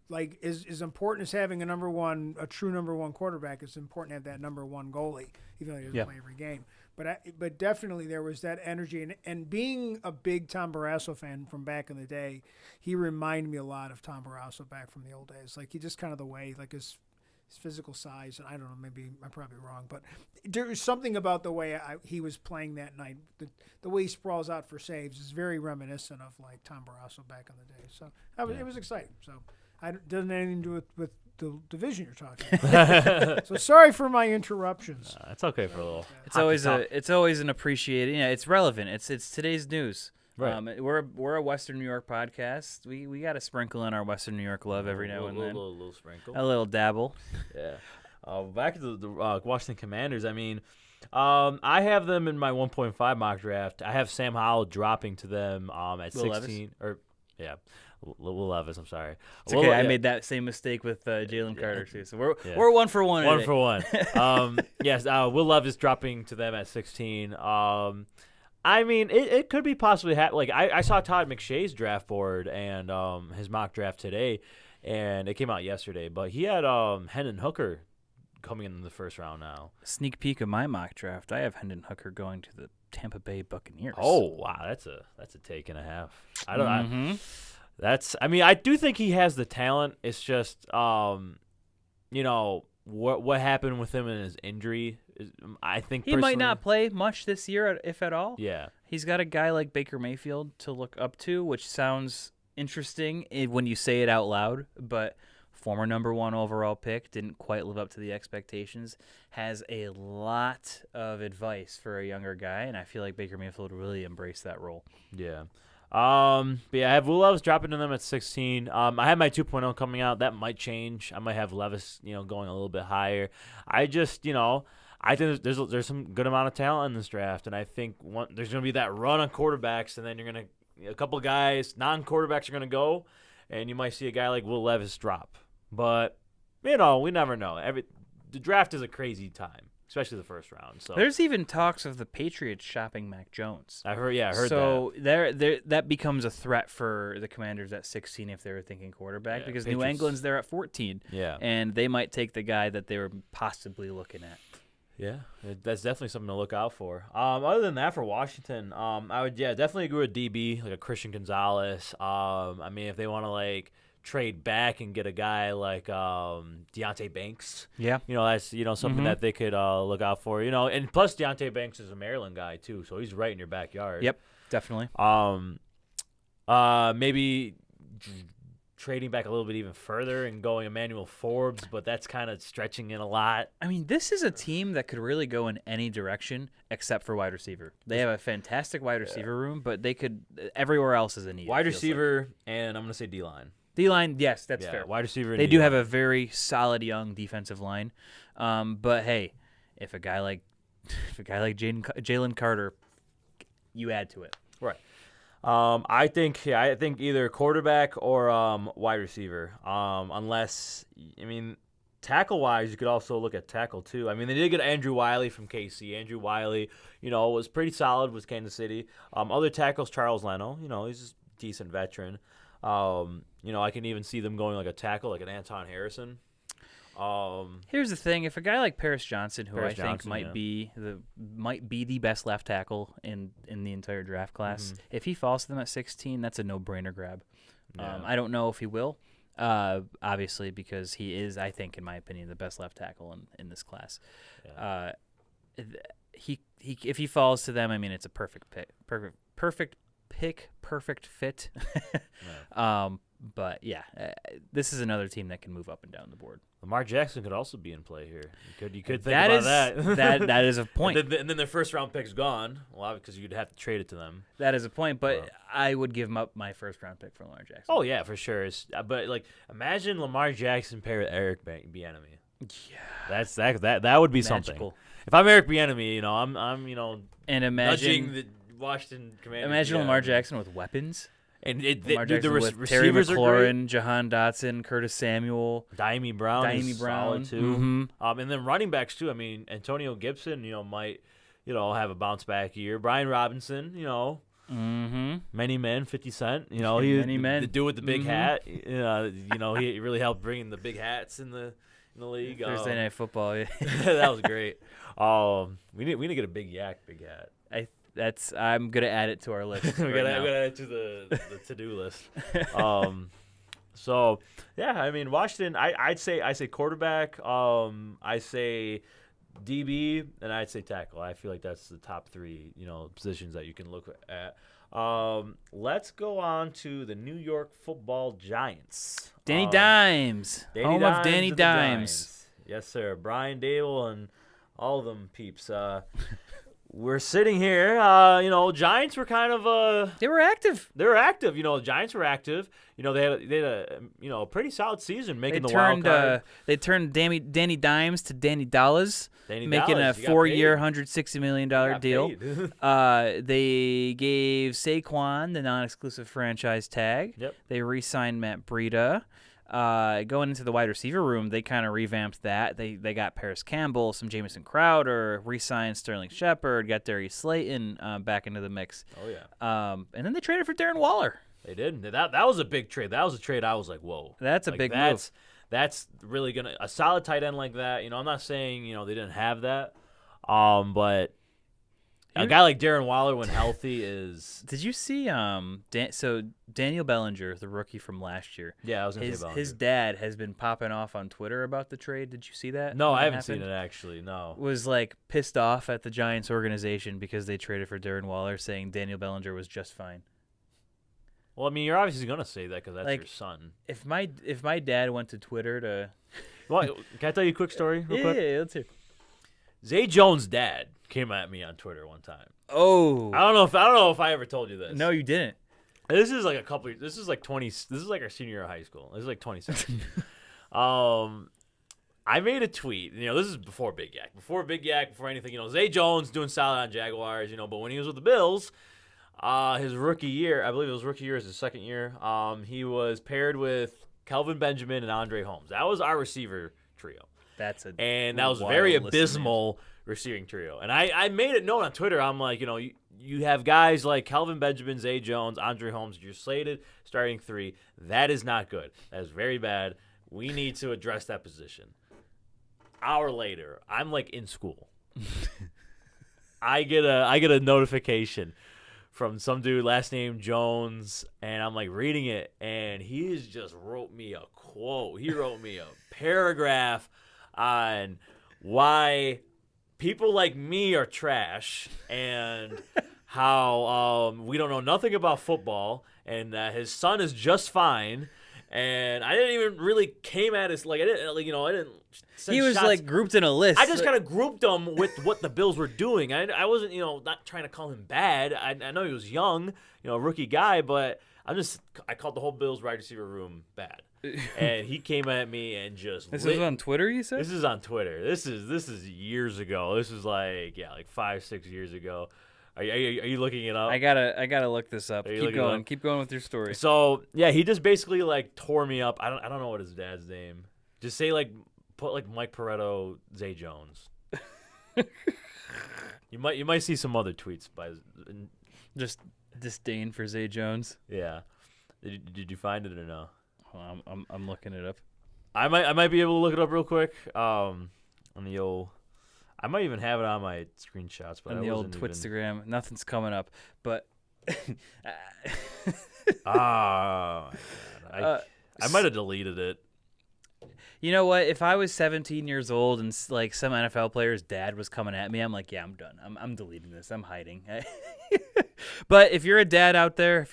S5: like as important as having a true number one quarterback, it's important to have that number one goalie, even though he doesn't play every game. But definitely there was that energy, and being a big Tom Barrasso fan from back in the day, he reminded me a lot of Tom Barrasso back from the old days. Like he just kind of the way, like his physical size, and I don't know, maybe I'm probably wrong, but there was something about the way he was playing that night. The way he sprawls out for saves is very reminiscent of like Tom Barrasso back in the day. So it was exciting. So. It doesn't have anything to do with the division you're talking about. So sorry for my interruptions.
S2: It's okay for a little.
S4: It's always an appreciated. It's relevant. It's today's news.
S2: Right.
S4: We're a Western New York podcast. We got to sprinkle in our Western New York love every now and then.
S2: A little sprinkle.
S4: A little dabble.
S2: Yeah. Back to the Washington Commanders. I mean, I have them in my 1.5 mock draft. I have Sam Howell dropping to them at
S4: Will
S2: 16. Will Levis, I'm sorry.
S4: It's okay. I made that same mistake with Jalen Carter too. So we're 1 for 1.
S2: 1 for 1. Yes, Will Levis dropping to them at 16. I mean, it could be possibly like I saw Todd McShay's draft board and his mock draft today, and it came out yesterday. But he had Hendon Hooker coming in the first round now.
S4: Sneak peek of my mock draft. I have Hendon Hooker going to the Tampa Bay Buccaneers.
S2: Oh wow, that's a take and a half. I don't. I mean, I do think he has the talent. It's just, what happened with him in his injury. I think
S4: he might not play much this year, if at all.
S2: Yeah,
S4: he's got a guy like Baker Mayfield to look up to, which sounds interesting when you say it out loud. But former number 1 overall pick, didn't quite live up to the expectations. Has a lot of advice for a younger guy, and I feel like Baker Mayfield would really embrace that role.
S2: Yeah. But yeah, I have Will Levis dropping to them at 16. I have my 2.0 coming out. That might change. I might have Levis, going a little bit higher. I just, I think there's some good amount of talent in this draft, and I think there's going to be that run on quarterbacks, and then a couple of guys, non-quarterbacks are going to go, and you might see a guy like Will Levis drop. But, we never know. The draft is a crazy time, especially the first round. So
S4: there's even talks of the Patriots shopping Mac Jones.
S2: I heard that.
S4: So that becomes a threat for the Commanders at 16 if they were thinking quarterback, because Patriots, New England's there at 14.
S2: Yeah,
S4: and they might take the guy that they were possibly looking at.
S2: Yeah, that's definitely something to look out for. Other than that, for Washington, I would definitely agree with DB, like a Christian Gonzalez. I mean, if they want to trade back and get a guy like Deontay Banks.
S4: Yeah.
S2: That's something that they could look out for. And plus Deontay Banks is a Maryland guy too, so he's right in your backyard.
S4: Yep, definitely.
S2: Maybe trading back a little bit even further and going Emmanuel Forbes, but that's kind of stretching it a lot.
S4: I mean, this is a team that could really go in any direction except for wide receiver. They have a fantastic wide receiver room, but they could everywhere else is a need.
S2: Wide receiver, and I'm going to say D-line.
S4: D-line, yes, that's fair.
S2: Wide receiver.
S4: They do have a very solid young defensive line, but hey, if a guy like Jalen Carter, you add to it.
S2: Right. I think either quarterback or wide receiver. Unless tackle wise, you could also look at tackle too. I mean, they did get Andrew Wiley from KC. Andrew Wiley, was pretty solid with Kansas City. Other tackles, Charles Leno. He's a decent veteran. I can even see them going like a tackle, like an Anton Harrison.
S4: Here's the thing: if a guy like Paris Johnson, who I think might be the best left tackle in the entire draft class, if he falls to them at 16, that's a no-brainer grab. Yeah. I don't know if he will, obviously, because he is, I think, in my opinion, the best left tackle in this class. Yeah. If he falls to them, it's a perfect pick, perfect fit. But yeah, this is another team that can move up and down the board.
S2: Lamar Jackson could also be in play here. You could think
S4: That
S2: about
S4: is
S2: that.
S4: that is a point.
S2: And then their first round pick's gone. Well, because you'd have to trade it to them.
S4: That is a point. But I would give up my first round pick for Lamar Jackson.
S2: Oh yeah, for sure. But like, imagine Lamar Jackson paired with Eric Bieniemy.
S4: Yeah,
S2: That would be
S4: magical.
S2: something. If I'm Eric Bieniemy, I'm
S4: And
S2: nudging
S4: imagine
S2: the Washington Commanders.
S4: imagine Lamar Jackson with weapons.
S2: And
S4: Lamar Jackson with Terry
S2: receivers are great.
S4: McLaurin, Jahan Dotson, Curtis Samuel,
S2: Daimi Brown is solid too.
S4: Mm-hmm.
S2: And then running backs too. I mean, Antonio Gibson, might, have a bounce back year. Brian Robinson,
S4: Mm-hmm.
S2: many men, 50 Cent.
S4: Many men.
S2: The dude with the big hat. He really helped bring the big hats in the league.
S4: Thursday Night Football. Yeah.
S2: That was great. We need to get a big hat.
S4: I'm gonna add it to our list.
S2: we
S4: right
S2: gotta
S4: now.
S2: add it to the to-do list. So yeah, I mean Washington. I'd say quarterback. I say DB, and I'd say tackle. I feel like that's the top three positions that you can look at. Let's go on to the New York Football Giants.
S4: Danny Dimes, home of Danny
S2: and the
S4: Dimes.
S2: Giants. Yes, sir. Brian Dable and all of them peeps. We're sitting here. Giants were kind of
S4: They were active.
S2: they were active. Giants were active. They had a pretty solid season making the wild card.
S4: They turned Danny Dimes to Danny Dollars, making
S2: Dollars,
S4: a
S2: you got
S4: 4-year,
S2: paid.
S4: $160 million
S2: Got
S4: deal.
S2: paid.
S4: They gave Saquon the non-exclusive franchise tag.
S2: Yep.
S4: They re-signed Matt Breida. Going into the wide receiver room, they kind of revamped that. They got Paris Campbell, some Jamison Crowder, re-signed Sterling Shepard, got Darius Slayton back into the mix.
S2: Oh yeah.
S4: And then they traded for Darren Waller.
S2: They did. That was a big trade. That was a trade I was like, whoa.
S4: That's a big move.
S2: That's really gonna a solid tight end like that. I'm not saying they didn't have that, but a guy like Darren Waller when healthy is.
S4: Did you see so Daniel Bellinger, the rookie from last year?
S2: Yeah, I was gonna say
S4: His dad has been popping off on Twitter about the trade. Did you see that?
S2: No,
S4: when
S2: I haven't
S4: happened?
S2: seen it actually. No.
S4: Was like pissed off at the Giants organization because they traded for Darren Waller, saying Daniel Bellinger was just fine.
S2: Well, I mean, you're obviously gonna say that because that's
S4: Like,
S2: your son.
S4: If my dad went to Twitter to
S2: Well, can I tell you a quick story? Real quick?
S4: yeah, let's hear.
S2: Zay Jones' dad came at me on Twitter one time.
S4: Oh,
S2: I don't know if I ever told you this.
S4: no, you didn't.
S2: This is like this is like 20. This is like our senior year of high school. This is like 2017. I made a tweet. This is before Big Yak. Before anything. Zay Jones doing solid on Jaguars. But when he was with the Bills, his rookie year, I believe it was rookie year, is his second year. He was paired with Kelvin Benjamin and Andre Holmes. That was our receiver trio. That was a very abysmal receiving trio. And I made it known on Twitter. I'm like, you have guys like Kelvin Benjamin, Zay Jones, Andre Holmes. You're slated starting 3. That is not good. That is very bad. We need to address that position. Hour later, I'm like in school. I get a notification from some dude, last name Jones, and I'm like reading it, and he just wrote me a quote. He wrote me a paragraph on why people like me are trash and how we don't know nothing about football, and that his son is just fine. And I didn't even really came at us I didn't. Send
S4: He was
S2: shots.
S4: like grouped in a list.
S2: I just kind of grouped them with what the Bills were doing. I wasn't, not trying to call him bad. I know he was young, rookie guy, but I called the whole Bills wide receiver room bad. And he came at me and just.
S4: This is on Twitter, you said?
S2: This is on Twitter. This is years ago. This was like 5-6 years ago. Are you looking it up?
S4: I gotta look this up. Keep going.
S2: Up?
S4: Keep going with your story.
S2: So yeah, he just basically tore me up. I don't know what his dad's name. Just say put Mike Pareto, Zay Jones. You might see some other tweets by.
S4: Just disdain for Zay Jones.
S2: Yeah. Did you find it or no?
S4: Well, I'm looking it up.
S2: I might be able to look it up real quick. On the old. I might even have it on my screenshots, but
S4: on the old Twitstagram, nothing's coming up. But
S2: I might have deleted it.
S4: You know what? If I was 17 years old and some NFL player's dad was coming at me, I'm like, yeah, I'm done. I'm deleting this. I'm hiding. But if you're a dad out there, if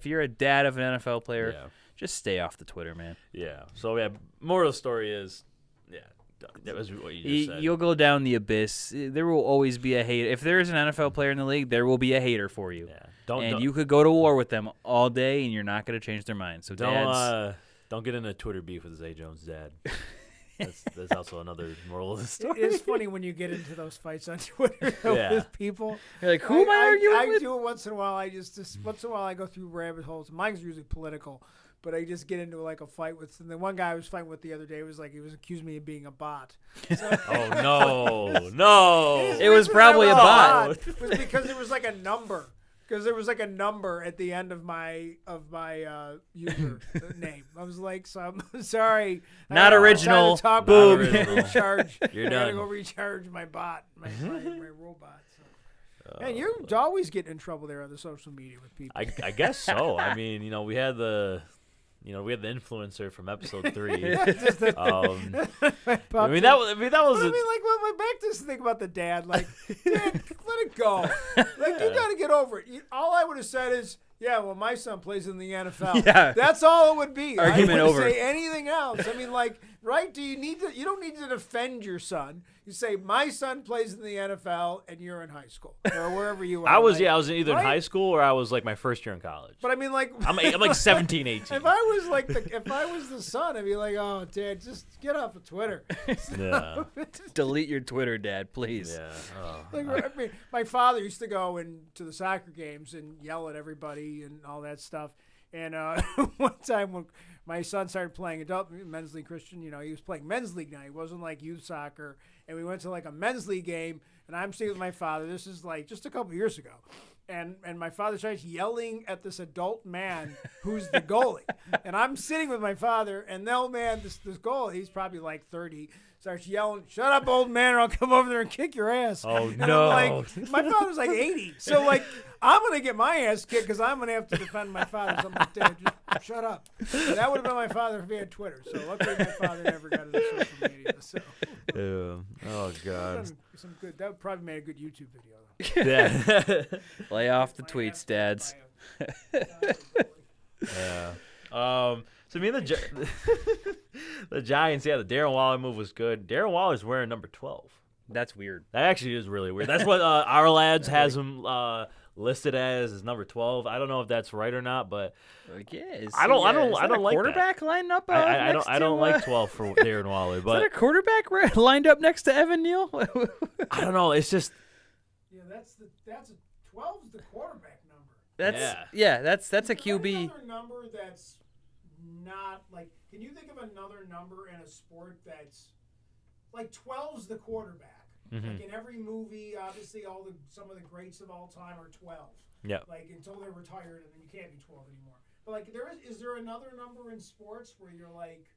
S4: you're a dad of an NFL player, Just stay off the Twitter, man.
S2: Yeah. So yeah, moral of the story is, that was what you just said.
S4: You'll go down the abyss. There will always be a hater. If there is an NFL player in the league, there will be a hater for you.
S2: Yeah.
S4: You could go to war with them all day, and you're not going to change their mind. So
S2: don't get into Twitter beef with Zay Jones' dad. That's also another moral of the story.
S5: It is funny when you get into those fights on Twitter with people.
S4: You're like, who am I arguing with?
S5: I do it once in a while. Once in a while I go through rabbit holes. Mine's usually political, but I just get into like a fight with. And the one guy I was fighting with the other day was like he was accusing me of being a bot. So,
S2: Oh no!
S4: It was probably a bot.
S5: It was because there was like a number. Because there was like a number at the end of my user name. I was like, so I'm sorry.
S4: Not original.
S5: Boom.
S2: Recharge.
S5: You're done. I gotta go recharge my bot, my robot. So. Man, you're always getting in trouble there on the social media with people.
S2: I guess so. I mean, we had the influencer from episode 3.
S5: That
S2: was.
S5: Well, back to this thing about the dad. Like, Dad, let it go. Like, you got to get over it. All I would have said is, yeah, well, my son plays in the NFL.
S4: Yeah.
S5: That's all it would be.
S4: Argument
S5: I
S4: over.
S5: wouldn't say anything else. I mean, like, right? You don't need to defend your son. You say, my son plays in the NFL and you're in high school or wherever you are.
S2: I was either in high school or I was like my first year in college.
S5: But I mean, like,
S2: I'm like 17, 18.
S5: If I was the son, I'd be like, oh, Dad, just get off of Twitter.
S2: Yeah.
S4: Delete your Twitter, Dad, please.
S2: Yeah.
S5: I mean, my father used to go into the soccer games and yell at everybody and all that stuff. And one time when my son started playing adult men's league Christian, he was playing men's league now. He wasn't like youth soccer. And we went to like a men's league game, and I'm sitting with my father. This is like just a couple years ago. And my father starts yelling at this adult man who's the goalie. And I'm sitting with my father, and the old man, this goalie, he's probably like 30, starts yelling, "Shut up, old man, or I'll come over there and kick your ass."
S2: Oh,
S5: and
S2: no.
S5: I'm like, my father's like 80. So, like, I'm going to get my ass kicked because I'm going to have to defend my father. So I'm like, Dad, just shut up. And that would have been my father if he had Twitter. So luckily my father never got into social media. So.
S2: Yeah. Oh, God.
S5: That would probably make a good YouTube video.
S2: Yeah.
S4: Lay off the tweets, dads.
S2: Yeah. So me and the Giants, the Darren Waller move was good. Darren Waller's wearing number 12.
S4: That's weird.
S2: That actually is really weird. That's what our lads has him listed as number 12. I don't know if that's right or not, but I don't like
S4: quarterback
S2: that.
S4: lined up.
S2: I don't like 12 for Darren Waller, but
S4: is that a quarterback lined up next to Evan Neal?
S2: I don't know. It's just
S5: 12's the quarterback number.
S4: That's a QB.
S5: Another number that's not like. Can you think of another number in a sport that's like 12's the quarterback?
S2: Mm-hmm.
S5: Like in every movie, obviously, some of the greats of all time are 12.
S2: Yeah.
S5: Like until they're retired, and then you can't be 12 anymore. But like, is there another number in sports where you're like?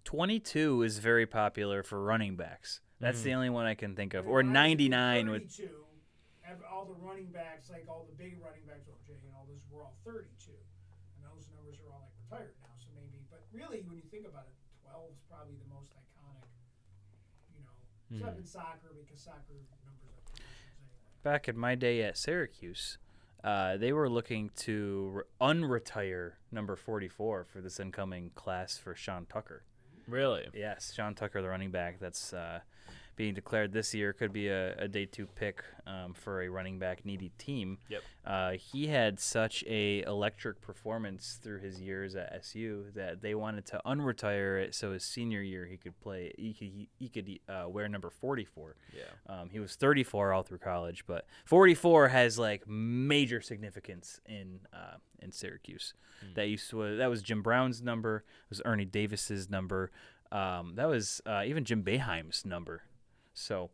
S4: 22 is very popular for running backs. That's the only one I can think of. Or 99 would.
S5: 32. All the running backs, like all the big running backs, OJ and all those, were all 32, and those numbers are all like retired now. So maybe, but really, when you think about it, 12 is probably the most iconic. Except in soccer, because soccer numbers are positions anyway.
S4: Back in my day at Syracuse, they were looking to unretire number 44 for this incoming class for Sean Tucker.
S2: really.
S4: Yes, Sean Tucker, the running back, that's being declared this year. Could be a day 2 pick for a running back needy team.
S2: Yep.
S4: He had such a electric performance through his years at SU that they wanted to unretire it so his senior year he could play. He could wear number 44.
S2: Yeah.
S4: He was 34 all through college, but 44 has like major significance in Syracuse. That was Jim Brown's number. It was Ernie Davis's number. That was even Jim Boeheim's number. So,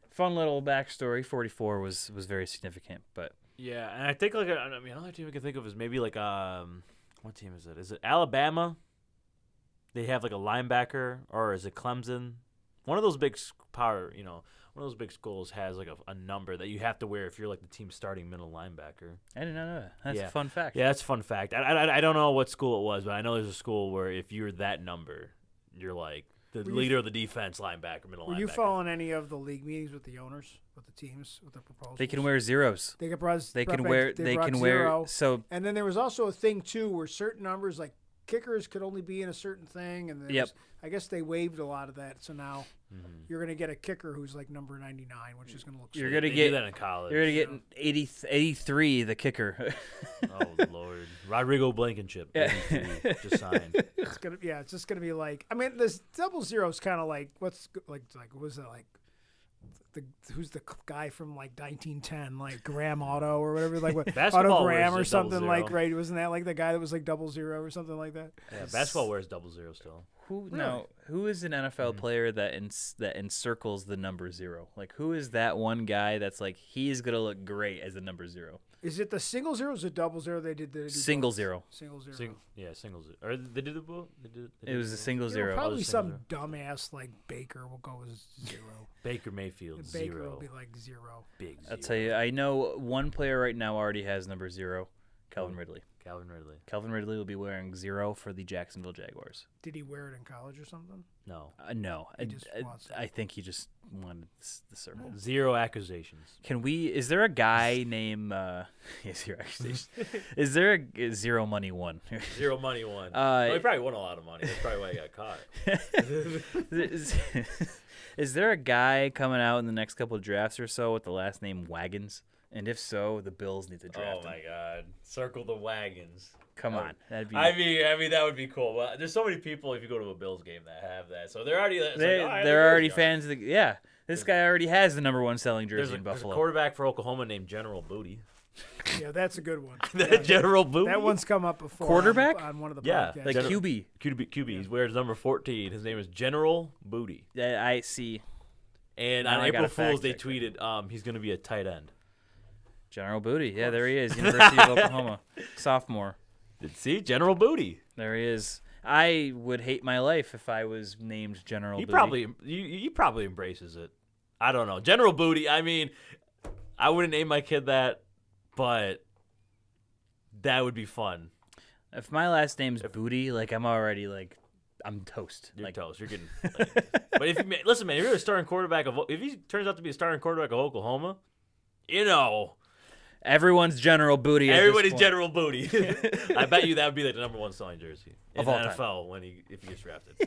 S4: fun little backstory. 44 was very significant, but
S2: Yeah, and I think another team I can think of is maybe like what team is it? Is it Alabama? They have like a linebacker, or is it Clemson? One of those big one of those big schools has like a number that you have to wear if you're like the team's starting middle linebacker.
S4: I did not know that. That's a fun fact.
S2: Yeah, that's a fun fact. I don't know what school it was, but I know there's a school where if you're that number, you're like The leader of the defense, linebacker, middle linebacker.
S5: Were you following any of the league meetings with the owners, with the teams, with the proposals?
S4: They can wear zeros.
S5: They can
S4: wear. They can wear. So
S5: and then there was also a thing too where certain numbers, like kickers, could only be in a certain thing, and there was, I guess they waived a lot of that. So now you're going to get a kicker who's like number 99, which is going to look.
S4: You're going to get
S2: that in college.
S4: You're going to get 83, the kicker.
S2: Oh Lord, Rodrigo Blankenship, just signed.
S5: It's just gonna be like. I mean, this 00 is kind of like what's like was it like? Who's the guy from like 1910, like Graham Auto or whatever, like what
S2: basketball
S5: Auto Graham or something
S2: 00.
S5: like, right? Wasn't that like the guy that was like 00 or something like that?
S2: Yeah, basketball wears 00 still.
S4: Who is an NFL player that encircles the number 0? Like, who is that one guy that's like he's gonna look great as the number 0?
S5: Is it the single 0 or is it 00? They did
S4: single
S5: both?
S4: 0.
S5: Single 0.
S2: Single 0. Or they did the both.
S4: It was a single 0.
S5: Probably some dumbass like Baker will go with 0.
S2: Baker Mayfield,
S5: Baker
S2: 0.
S5: will be like 0.
S2: Big 0.
S4: I'll tell you, I know one player right now already has number 0, Calvin Ridley. Calvin Ridley will be wearing 0 for the Jacksonville Jaguars.
S5: Did he wear it in college or something?
S2: No.
S4: No.
S5: Wants it.
S4: I think he just wanted the circle.
S2: 0 accusations.
S4: Is there a guy named, 0 accusations. Is there a 0 money one?
S2: 0 money one. He probably won a lot of money. That's probably why he got caught.
S4: Is there a guy coming out in the next couple of drafts or so with the last name Wagons? And if so, the Bills need to draft him.
S2: Oh my God! Circle the wagons.
S4: Come on, that'd be.
S2: I mean that would be cool. But there's so many people if you go to a Bills game that have that, so they're already.
S4: They're already fans. This guy already has the number 1 selling jersey in Buffalo.
S2: There's a quarterback for Oklahoma named General Booty.
S5: Yeah, that's a good one.
S2: General Booty.
S5: That one's come up before.
S4: Quarterback
S5: on one of the podcasts.
S4: like QB.
S2: QB. He wears number 14. His name is General Booty.
S4: I see.
S2: And
S4: now
S2: on
S4: I
S2: April
S4: gotta
S2: Fools, they
S4: fact check
S2: tweeted he's going to be a tight end.
S4: General Booty. Yeah, there he is. University of Oklahoma. Sophomore.
S2: See? General Booty.
S4: There he is. I would hate my life if I was named General Booty.
S2: He probably embraces it. I don't know. General Booty, I mean, I wouldn't name my kid that, but that would be fun.
S4: If my last name's Booty, like I'm already like I'm toast.
S2: You're
S4: like,
S2: toast. You're getting But listen, man, if you're a starting quarterback if he turns out to be a starting quarterback of Oklahoma,
S4: everyone's General Booty.
S2: Everybody's General Booty. I bet you that would be like the number 1 selling jersey in
S4: of
S2: the
S4: all
S2: NFL
S4: time.
S2: if he gets drafted.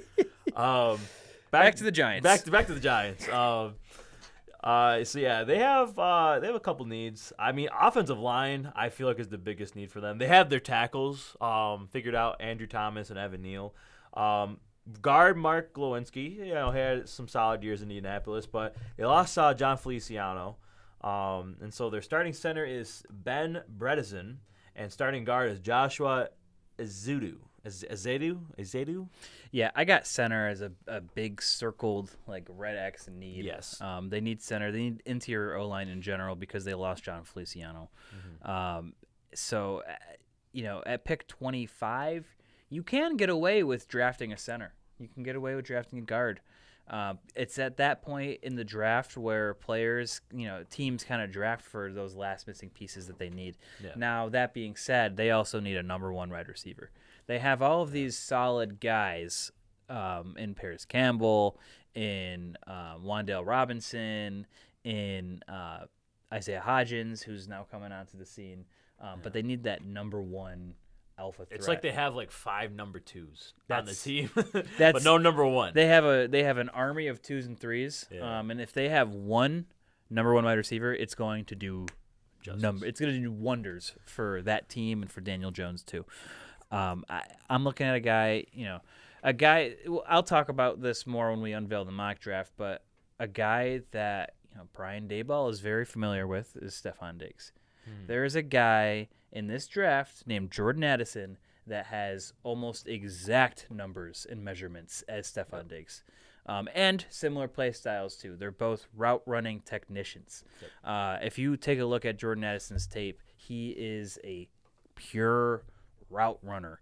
S4: Back to the Giants.
S2: Back to the Giants. So yeah, they have a couple needs. I mean, offensive line, I feel like is the biggest need for them. They have their tackles figured out: Andrew Thomas and Evan Neal. Guard Mark Glowinski, had some solid years in Indianapolis, but they lost John Feliciano. And so their starting center is Ben Bredesen, and starting guard is Joshua Azedu.
S4: Yeah, I got center as a big circled like red X in need.
S2: Yes.
S4: They need center. They need interior O-line in general because they lost John Feliciano. So, at pick 25, you can get away with drafting a center. You can get away with drafting a guard. It's at that point in the draft where players, teams kind of draft for those last missing pieces that they need.
S2: Yeah.
S4: Now, that being said, they also need a number 1 wide receiver. They have all of these solid guys in Paris Campbell, in Wan'Dale Robinson, in Isaiah Hodgins, who's now coming onto the scene. But they need that number 1 alpha threat.
S2: It's like they have like 5 number 2s on the team, but no number 1.
S4: They have an army of 2s and 3s,
S2: Yeah.
S4: and if they have one number 1 wide receiver, it's going to do it's going to do wonders for that team and for Daniel Jones too. I'm looking at a guy. I'll talk about this more when we unveil the mock draft, but a guy that Brian Daboll is very familiar with is Stephon Diggs. There is a guy in this draft named Jordan Addison that has almost exact numbers and measurements as Stephon Diggs. And similar play styles, too. They're both route-running technicians. If you take a look at Jordan Addison's tape, he is a pure route runner.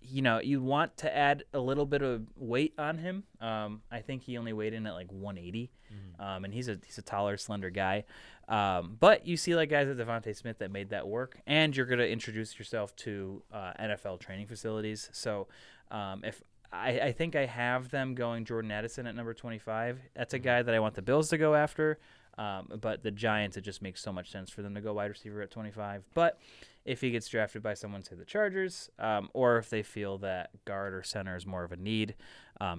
S4: You want to add a little bit of weight on him. I think he only weighed in at like 180, and he's a taller, slender guy. But you see like guys like Devontae Smith that made that work, and you're going to introduce yourself to NFL training facilities. So if I think I have them going Jordan Addison at number 25. That's a guy that I want the Bills to go after. But the Giants, it just makes so much sense for them to go wide receiver at 25. But if he gets drafted by someone, say the Chargers, or if they feel that guard or center is more of a need,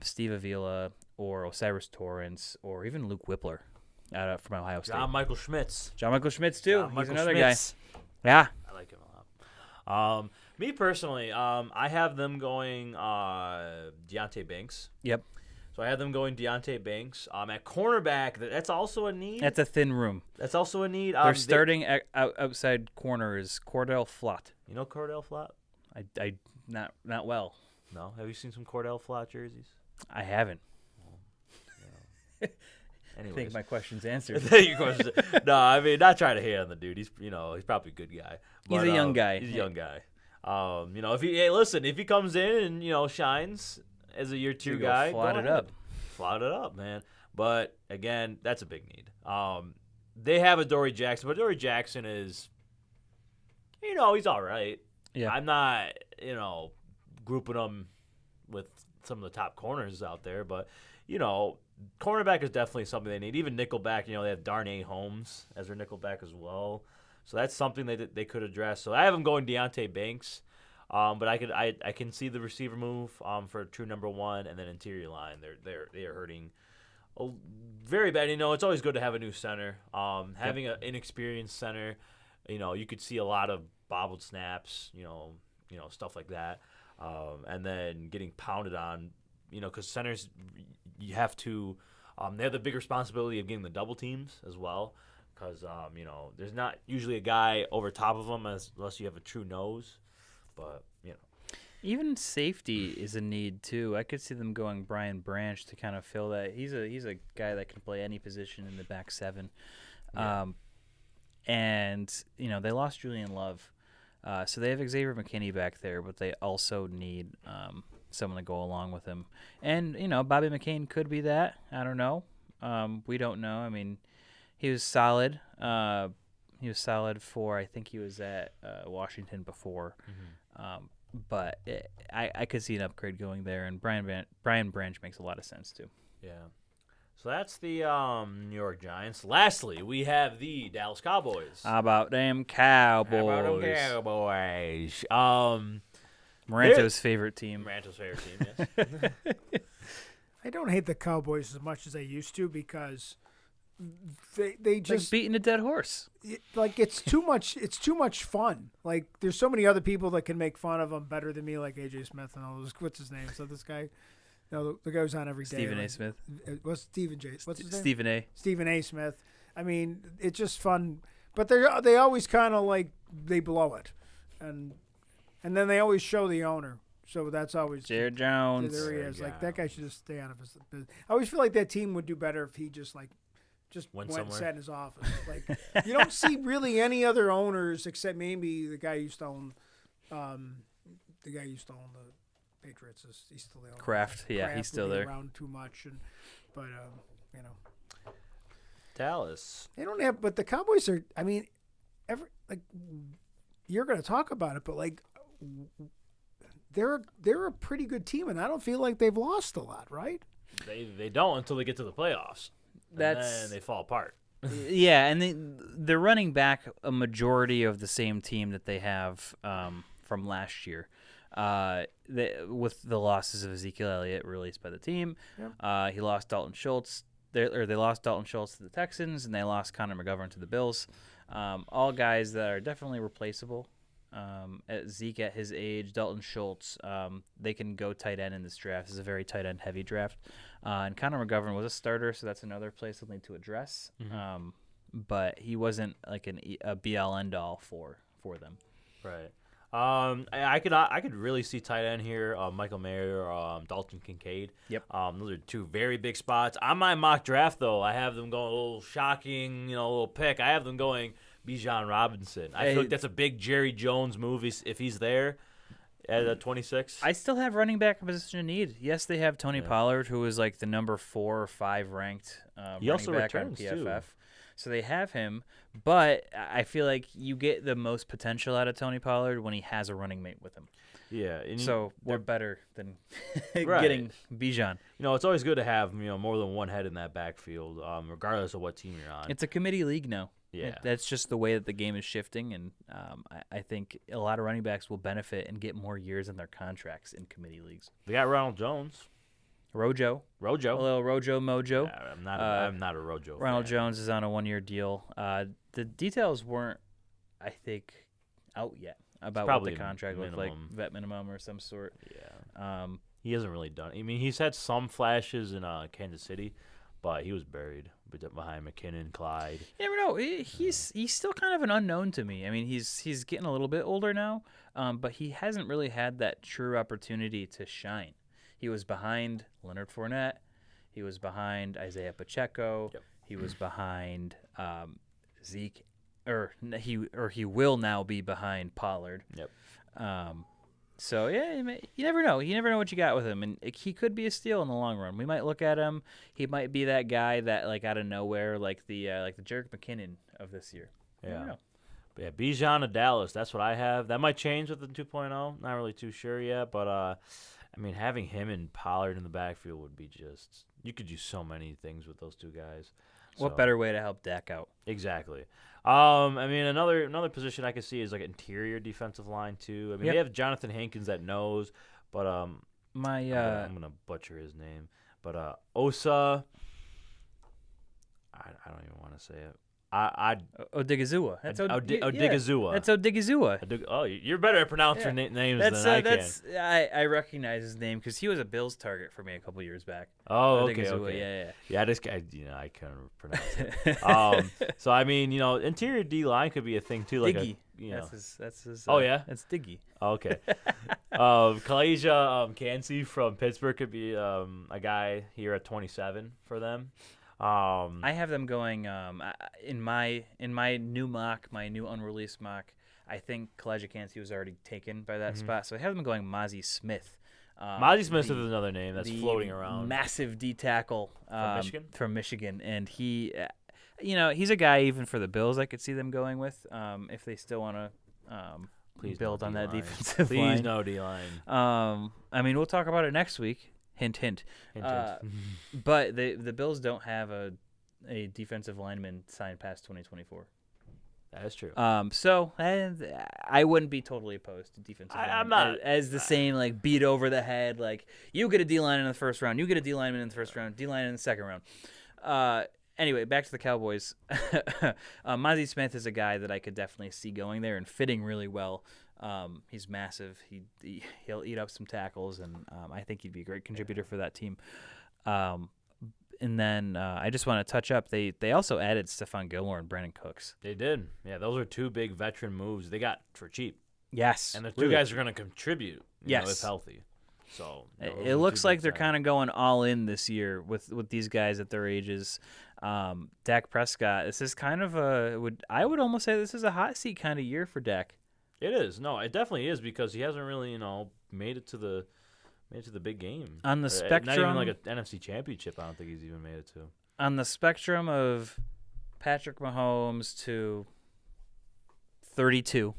S4: Steve Avila or Osiris Torrance or even Luke Whippler from Ohio State.
S2: John Michael Schmitz.
S4: John Michael Schmitz, too.
S2: John
S4: He's
S2: Michael
S4: another
S2: Schmitz.
S4: guy. Yeah.
S2: I like him a lot. Me personally, I have them going Deontay Banks.
S4: Yep.
S2: So I have them going Deontay Banks. At cornerback, that's also a need.
S4: That's a thin room.
S2: That's also a need.
S4: Their starting outside corner is Cordell Flott.
S2: You know Cordell Flott?
S4: I not well.
S2: No. Have you seen some Cordell Flott jerseys?
S4: I haven't. I
S2: Anyways.
S4: think my question's answered.
S2: Your question. No, I mean, not trying to hate on the dude. He's probably a good guy.
S4: He's a young guy.
S2: He's a young guy. If he comes in and shines as a year 2 guy,
S4: Flot it up.
S2: Flot it up, man. But again, that's a big need. They have a Dory Jackson, but Dory Jackson is, he's all right.
S4: Yeah.
S2: I'm not, grouping him with some of the top corners out there, but cornerback is definitely something they need. Even nickelback, they have Darnay Holmes as their nickelback as well. So that's something they could address. So I have them going Deontay Banks, but I can see the receiver move for a true number 1, and then interior line. They are hurting very bad. It's always good to have a new center. Having an inexperienced center, you could see a lot of bobbled snaps, stuff like that, and then getting pounded on, because centers you have to. They have the big responsibility of getting the double teams as well. Because, there's not usually a guy over top of them unless you have a true nose. But,
S4: Even safety is a need, too. I could see them going Brian Branch to kind of fill that. He's a guy that can play any position in the back 7.
S2: Yeah.
S4: They lost Julian Love. So they have Xavier McKinney back there, but they also need someone to go along with him. And, Bobby McCain could be that. I don't know. We don't know. I mean, he was solid. He was solid for, I think he was at Washington before.
S2: Mm-hmm.
S4: But I could see an upgrade going there, and Brian Branch makes a lot of sense too.
S2: Yeah. So that's the New York Giants. Lastly, we have the Dallas Cowboys.
S4: How about them Cowboys? Moranto's favorite team.
S2: Moranto's favorite team, yes.
S5: I don't hate the Cowboys as much as I used to because they just
S4: like beating a dead horse.
S5: It's too much. It's too much fun. Like there's so many other people that can make fun of them better than me, like AJ Smith and all those. What's his name? So this guy, no, the guy who's on every day.
S4: Stephen A. Smith.
S5: What's Stephen J? What's his name?
S4: Stephen A.
S5: Stephen A. Smith. I mean, it's just fun, but they always kind of like they blow it, and then they always show the owner. So that's always
S4: Jared Jones.
S5: There he is. Like that guy should just stay out of his business. I always feel like that team would do better if he just went and sat in his office. Like you don't see really any other owners except maybe the guy who used to own the Patriots. He's still the owner.
S4: Kraft. Yeah, he's still there.
S5: Around too much, but
S2: Dallas.
S5: They don't have, but the Cowboys are. I mean, you're going to talk about it, but they're a pretty good team, and I don't feel like they've lost a lot, right?
S2: They don't until they get to the playoffs. And then they fall apart.
S4: Yeah, and they're running back a majority of the same team that they have from last year. With the losses of Ezekiel Elliott released by the team, he lost Dalton Schultz. They lost Dalton Schultz to the Texans, and they lost Connor McGovern to the Bills. All guys that are definitely replaceable. Zeke at his age, Dalton Schultz, they can go tight end in this draft. This is a very tight end heavy draft. And Connor McGovern was a starter, so that's another place they'll need to address.
S2: Mm-hmm.
S4: But he wasn't like a be-all end-all for them.
S2: Right. I could really see tight end here, Michael Mayer or Dalton Kincaid.
S4: Yep.
S2: Those are two very big spots. On my mock draft, though, I have them going a little shocking, a little pick. I have them going Bijan Robinson. I feel like that's a big Jerry Jones move if he's there at 26.
S4: I still have running back position of need. Yes, they have Tony Pollard, who is like the number 4 or 5 ranked
S2: he also
S4: running back
S2: returns,
S4: on PFF.
S2: too.
S4: So they have him, but I feel like you get the most potential out of Tony Pollard when he has a running mate with him.
S2: Yeah. And
S4: So we're better than
S2: Right.
S4: getting Bijan.
S2: it's always good to have more than one head in that backfield, regardless of what team you're on.
S4: It's a committee league now.
S2: Yeah.
S4: That's just the way that the game is shifting, and I think a lot of running backs will benefit and get more years in their contracts in committee leagues.
S2: They got Ronald Jones.
S4: Rojo. A little Rojo mojo.
S2: Yeah, I'm not a Rojo
S4: Ronald
S2: fan.
S4: Jones is on a 1-year deal. The details weren't, I think, out yet about what
S2: probably
S4: the contract looked like,
S2: minimum.
S4: vet minimum or some sort.
S2: Yeah. He hasn't really done. I mean, he's had some flashes in Kansas City, but he was buried behind McKinnon, Clyde.
S4: You never know. He's still kind of an unknown to me. I mean, he's getting a little bit older now, but he hasn't really had that true opportunity to shine. He was behind Leonard Fournette. He was behind Isaiah Pacheco.
S2: Yep.
S4: He was behind Zeke, or he will now be behind Pollard.
S2: Yep.
S4: So yeah, you never know. You never know what you got with him, and he could be a steal in the long run. We might look at him. He might be that guy that like out of nowhere, like the Jerick McKinnon of this year. You never know.
S2: But yeah, Bijan to Dallas. That's what I have. That might change with the 2.0. Not really too sure yet, but I mean, having him and Pollard in the backfield would be just. You could do so many things with those two guys.
S4: What better way to help Dak out?
S2: Exactly. I mean, another position I could see is like interior defensive line too. I mean,
S4: Yep.
S2: they have Jonathan Hankins that knows, but I'm gonna butcher his name. But Osa, I don't even want to say it.
S4: Odigizua. That's
S2: Odigizua.
S4: That's Odigizua.
S2: Oh, you're better at pronouncing names than I can.
S4: I recognize his name because he was a Bills target for me a couple years back.
S2: Oh,
S4: Odigizua,
S2: okay.
S4: Yeah.
S2: This guy, I couldn't pronounce it. So I mean, interior D line could be a thing too. Like
S4: Diggy. That's his.
S2: Oh, yeah?
S4: That's Diggy.
S2: Okay. Kalasia Cansey from Pittsburgh could be a guy here at 27 for them.
S4: I have them going in my new mock, my new unreleased mock. I think Kalaja Cansey was already taken by that spot, so I have them going Mozzie Smith.
S2: Mozzie Smith is another name that's
S4: the
S2: floating around.
S4: Massive D tackle
S2: From Michigan?
S4: And he, he's a guy even for the Bills I could see them going with if they still want to build on that defensive line.
S2: Please no D line.
S4: I mean, we'll talk about it next week. Hint, hint.
S2: Hint, hint.
S4: But the Bills don't have a defensive lineman signed past 2024.
S2: That is true.
S4: So I wouldn't be totally opposed to defensive linemen.
S2: I'm not.
S4: As the same, like, beat over the head, like, you get a D-line in the first round, you get a D-lineman in the first round, D-line in the second round. Anyway, back to the Cowboys. Mozzie Smith is a guy that I could definitely see going there and fitting really well. He's massive. He'll eat up some tackles, and I think he'd be a great contributor for that team. And then I just want to touch up. They also added Stephon Gilmore and Brandon Cooks.
S2: They did. Yeah, those are two big veteran moves they got for cheap.
S4: Yes.
S2: And the two guys are going to contribute
S4: Yes.
S2: if healthy. So
S4: it looks like they're kind of going all in this year with these guys at their ages. Dak Prescott, this is kind of I would almost say this is a hot seat kind of year for Dak.
S2: It is. No, it definitely is because he hasn't really, made it to the big game.
S4: On the spectrum,
S2: not even like an NFC Championship. I don't think he's even made it to.
S4: On the spectrum of Patrick Mahomes to 32,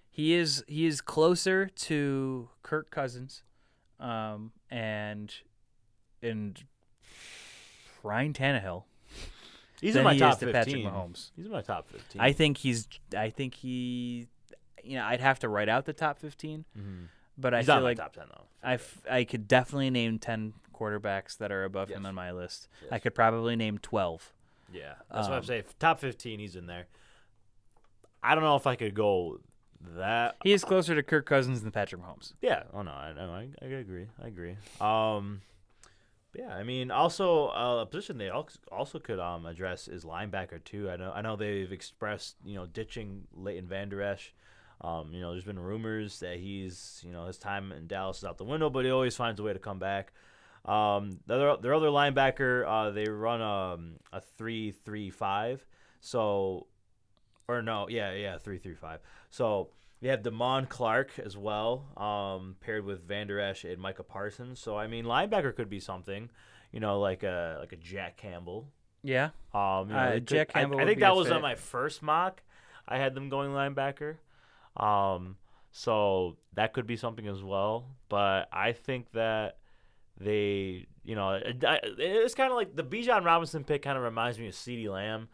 S4: he is closer to Kirk Cousins, and Ryan Tannehill.
S2: He's in my top 15.
S4: Patrick Mahomes.
S2: He's in my top 15.
S4: I think he. I'd have to write out the top 15, but
S2: he's
S4: I feel
S2: not
S4: like
S2: my top 10 though.
S4: I could definitely name 10 quarterbacks that are above him on my list.
S2: Yes.
S4: I could probably name 12.
S2: Yeah, that's what I'm saying. Top 15, he's in there. I don't know if I could go that.
S4: He is closer to Kirk Cousins than Patrick Mahomes.
S2: Yeah. Oh no, I agree. Yeah, I mean, also a position they also could address is linebacker too. I know they've expressed ditching Leighton Vander Esch. There's been rumors that he's his time in Dallas is out the window, but he always finds a way to come back. Their other linebacker, they run a 3-3-5. So, or no, yeah, 3-3-5. So they have Damon Clark as well, paired with Vander Esch and Micah Parsons. So I mean, linebacker could be something, like a Jack Campbell.
S4: Yeah. Jack Campbell.
S2: I think that was on my first mock. I had them going linebacker. So that could be something as well. But I think that they, it's kind of like the Bijan Robinson pick kind of reminds me of CeeDee Lamb.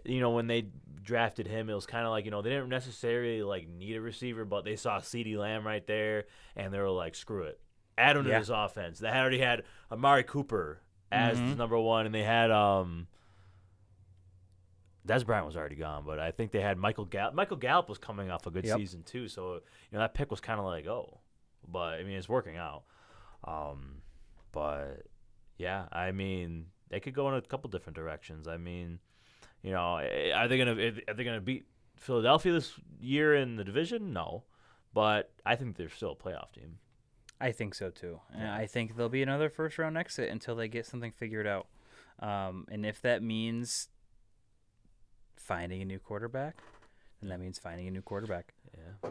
S2: When they drafted him, it was kind of like, they didn't necessarily like need a receiver, but they saw CeeDee Lamb right there, and they were like, screw it. Add him to this offense. They already had Amari Cooper as the number one, and they had Des Bryant was already gone, but I think they had Michael Gallup. Michael Gallup was coming off a good season too, so that pick was kind of like, oh, but I mean it's working out. But yeah, I mean they could go in a couple different directions. I mean, are they gonna beat Philadelphia this year in the division? No, but I think they're still a playoff team.
S4: I think so too. And I think there'll be another first round exit until they get something figured out. And if that means finding a new quarterback, then that means finding a new quarterback.
S2: Yeah.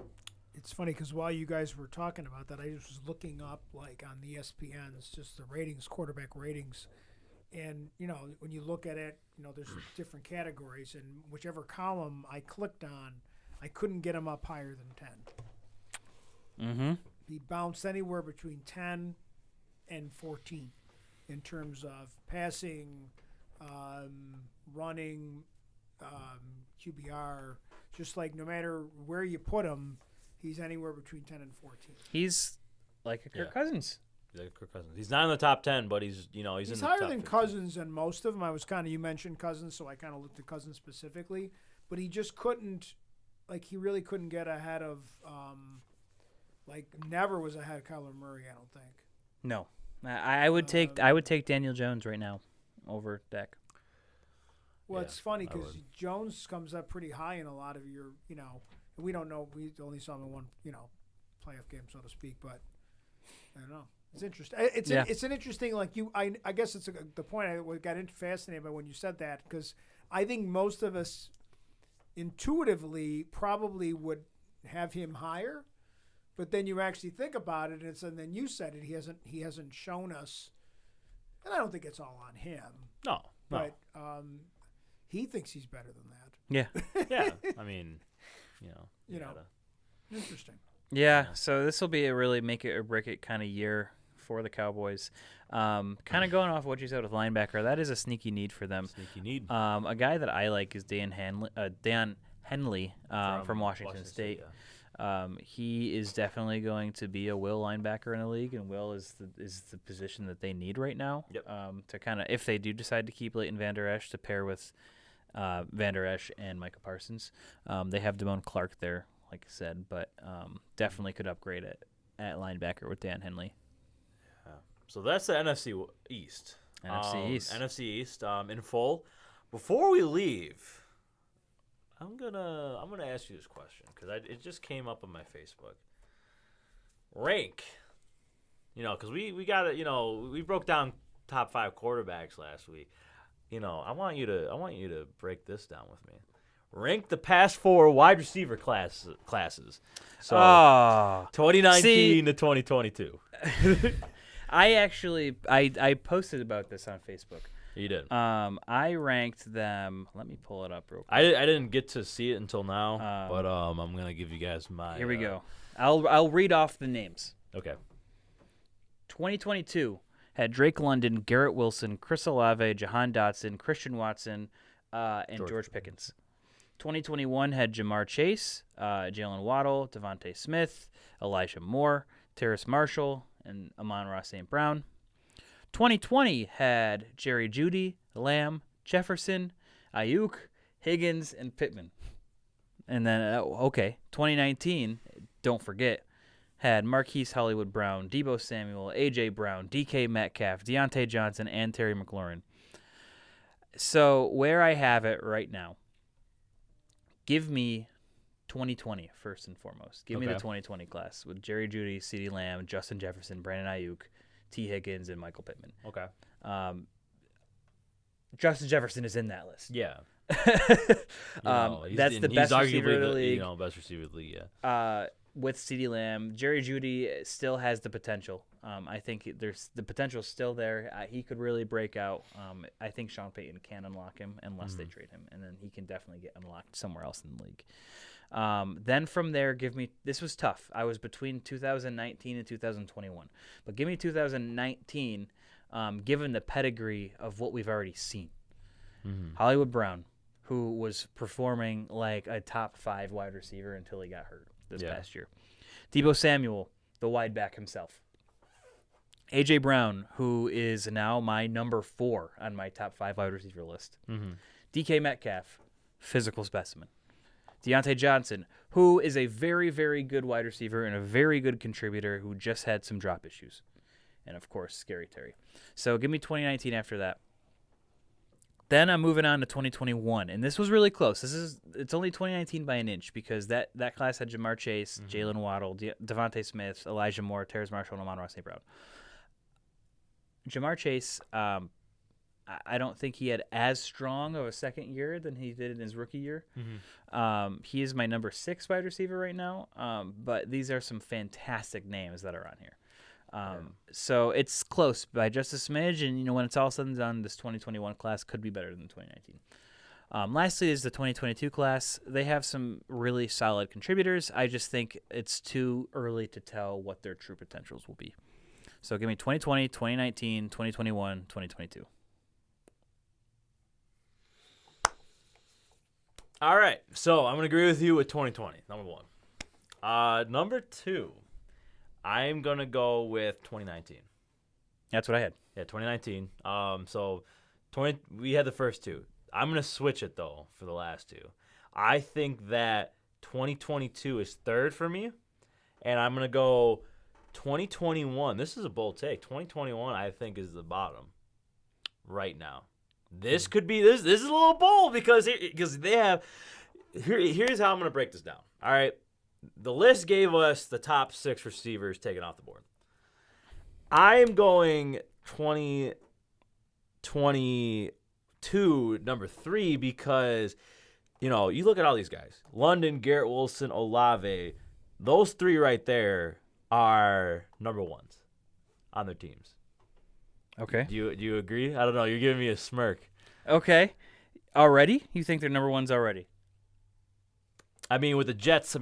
S5: It's funny because while you guys were talking about that, I just was looking up like on the ESPN's just the ratings, quarterback ratings. And, when you look at it, there's different categories. And whichever column I clicked on, I couldn't get him up higher than 10.
S4: Mm-hmm.
S5: He bounced anywhere between 10 and 14 in terms of passing, running, QBR. Just like no matter where you put him, he's anywhere between 10 and 14.
S4: He's like a Kirk Cousins.
S2: He's like Kirk Cousins. He's not in the top 10, but he's in the top 15.
S5: He's higher than Cousins and most of them. I was you mentioned Cousins, so I kind of looked at Cousins specifically. But he just couldn't, he really couldn't get ahead of, never was ahead of Kyler Murray, I don't think.
S4: No. I would take Daniel Jones right now over Dak.
S5: Well, it's funny because Jones comes up pretty high in a lot of your, we don't know. We only saw him in one, playoff game, so to speak. But I don't know. It's interesting. It's an interesting, I guess it's the point I got fascinated by when you said that, because I think most of us intuitively probably would have him higher, but then you actually think about it, and then you said it. He hasn't shown us, and I don't think it's all on him.
S2: No.
S5: But he thinks he's better than that.
S4: Yeah.
S2: Yeah. I mean,
S5: Interesting.
S4: Yeah. So this will be a really make it or break it kind of year for the Cowboys. Kind of going off what you said with linebacker, that is a sneaky need for them.
S2: Sneaky need.
S4: A guy that I like is Dan Henley from Washington State. He is definitely going to be a will linebacker in the league, and will is the position that they need right now.
S2: Yep.
S4: To kind of, if they do decide to keep Leighton Vander Esch to pair with Vander Esch and Micah Parsons, they have Damone Clark there, like I said, but definitely could upgrade it at linebacker with Dan Henley.
S2: Yeah. So that's the NFC East. NFC East in full. Before we leave, I'm gonna ask you this question because it just came up on my Facebook. Rank, because we got it. We broke down top 5 quarterbacks last week. I want you to break this down with me. Rank the past 4 wide receiver classes. So 2019 to 2022.
S4: I actually I posted about this on Facebook.
S2: You did.
S4: I ranked them. Let me pull it up real quick.
S2: I didn't get to see it until now, but I'm gonna give you guys my.
S4: Here we go. I'll read off the names.
S2: Okay.
S4: 2022 had Drake London, Garrett Wilson, Chris Olave, Jahan Dotson, Christian Watson, and George Pickens. 2021 had Jamar Chase, Jalen Waddle, Devontae Smith, Elijah Moore, Terrace Marshall, and Amon-Ra St. Brown. 2020 had Jerry Jeudy, Lamb, Jefferson, Ayuk, Higgins, and Pittman. And then, 2019, don't forget, had Marquise Hollywood Brown, Deebo Samuel, A.J. Brown, DK Metcalf, Deontay Johnson, and Terry McLaurin. So where I have it right now, give me 2020 first and foremost. Give me the 2020 class with Jerry Jeudy, CeeDee Lamb, Justin Jefferson, Brandon Ayuk, T. Higgins, and Michael Pittman.
S2: Okay.
S4: Justin Jefferson is in that list.
S2: Yeah.
S4: That's the best receiver in the league.
S2: Best receiver in the league, yeah.
S4: With CeeDee Lamb, Jerry Jeudy still has the potential. I think there's the potential still there. He could really break out. I think Sean Payton can unlock him unless they trade him, and then he can definitely get unlocked somewhere else in the league. Then from there, this was tough. I was between 2019 and 2021. But give me 2019, given the pedigree of what we've already seen. Hollywood Brown, who was performing like a top 5 wide receiver until he got hurt this past year. Deebo Samuel, the wide back himself. A.J. Brown, who is now my number 4 on my top 5 wide receiver list. DK Metcalf, physical specimen. Deontay Johnson, who is a very, very good wide receiver and a very good contributor who just had some drop issues. And, of course, Scary Terry. So give me 2019 after that. Then I'm moving on to 2021, and this was really close. It's only 2019 by an inch because that class had Jamar Chase, Jalen Waddle, Devontae Smith, Elijah Moore, Terrace Marshall, and Amon-Ra St. Brown. Jamar Chase, I don't think he had as strong of a second year than he did in his rookie year. He is my number 6 wide receiver right now, but these are some fantastic names that are on here. So it's close by just a smidge, and when it's all said and done, this 2021 class could be better than 2019. Lastly is the 2022 class. They have some really solid contributors. I just think it's too early to tell what their true potentials will be. So give me 2020, 2019, 2021, 2022.
S2: All right, so I'm going to agree with you with 2020, number 1. Number 2, I'm going to go with 2019.
S4: That's what I had.
S2: Yeah, 2019. We had the first 2. I'm going to switch it, though, for the last 2. I think that 2022 is 3rd for me, and I'm going to go 2021. This is a bold take. 2021, I think, is the bottom right now. This could be this is a little bold because they have here's how I'm going to break this down. All right. The list gave us the top 6 receivers taken off the board. I am going 2022 number 3 because you look at all these guys. London, Garrett Wilson, Olave. Those 3 right there are number 1s on their teams.
S4: Okay.
S2: Do you agree? I don't know. You're giving me a smirk.
S4: Okay. Already? You think they're number 1s already?
S2: I mean, with the Jets,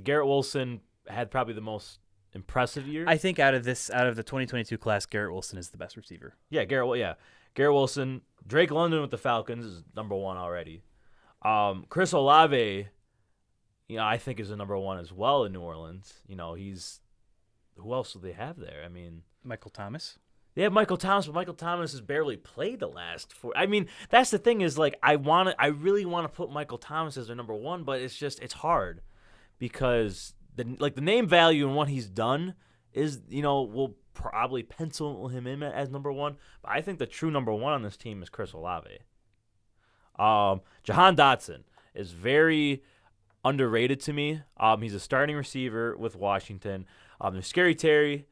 S2: Garrett Wilson had probably the most impressive year.
S4: I think out of the 2022 class, Garrett Wilson is the best receiver.
S2: Yeah, Garrett Wilson. Drake London with the Falcons is number 1 already. Chris Olave, I think is the number 1 as well in New Orleans. Who else do they have there? I mean,
S4: Michael Thomas.
S2: They have Michael Thomas, but Michael Thomas has barely played the last 4. I mean, that's the thing is, I really want to put Michael Thomas as their number 1, but it's hard because the name value and what he's done is, we'll probably pencil him in as number 1. But I think the true number 1 on this team is Chris Olave. Jahan Dotson is very underrated to me. He's a starting receiver with Washington. There's Scary Terry.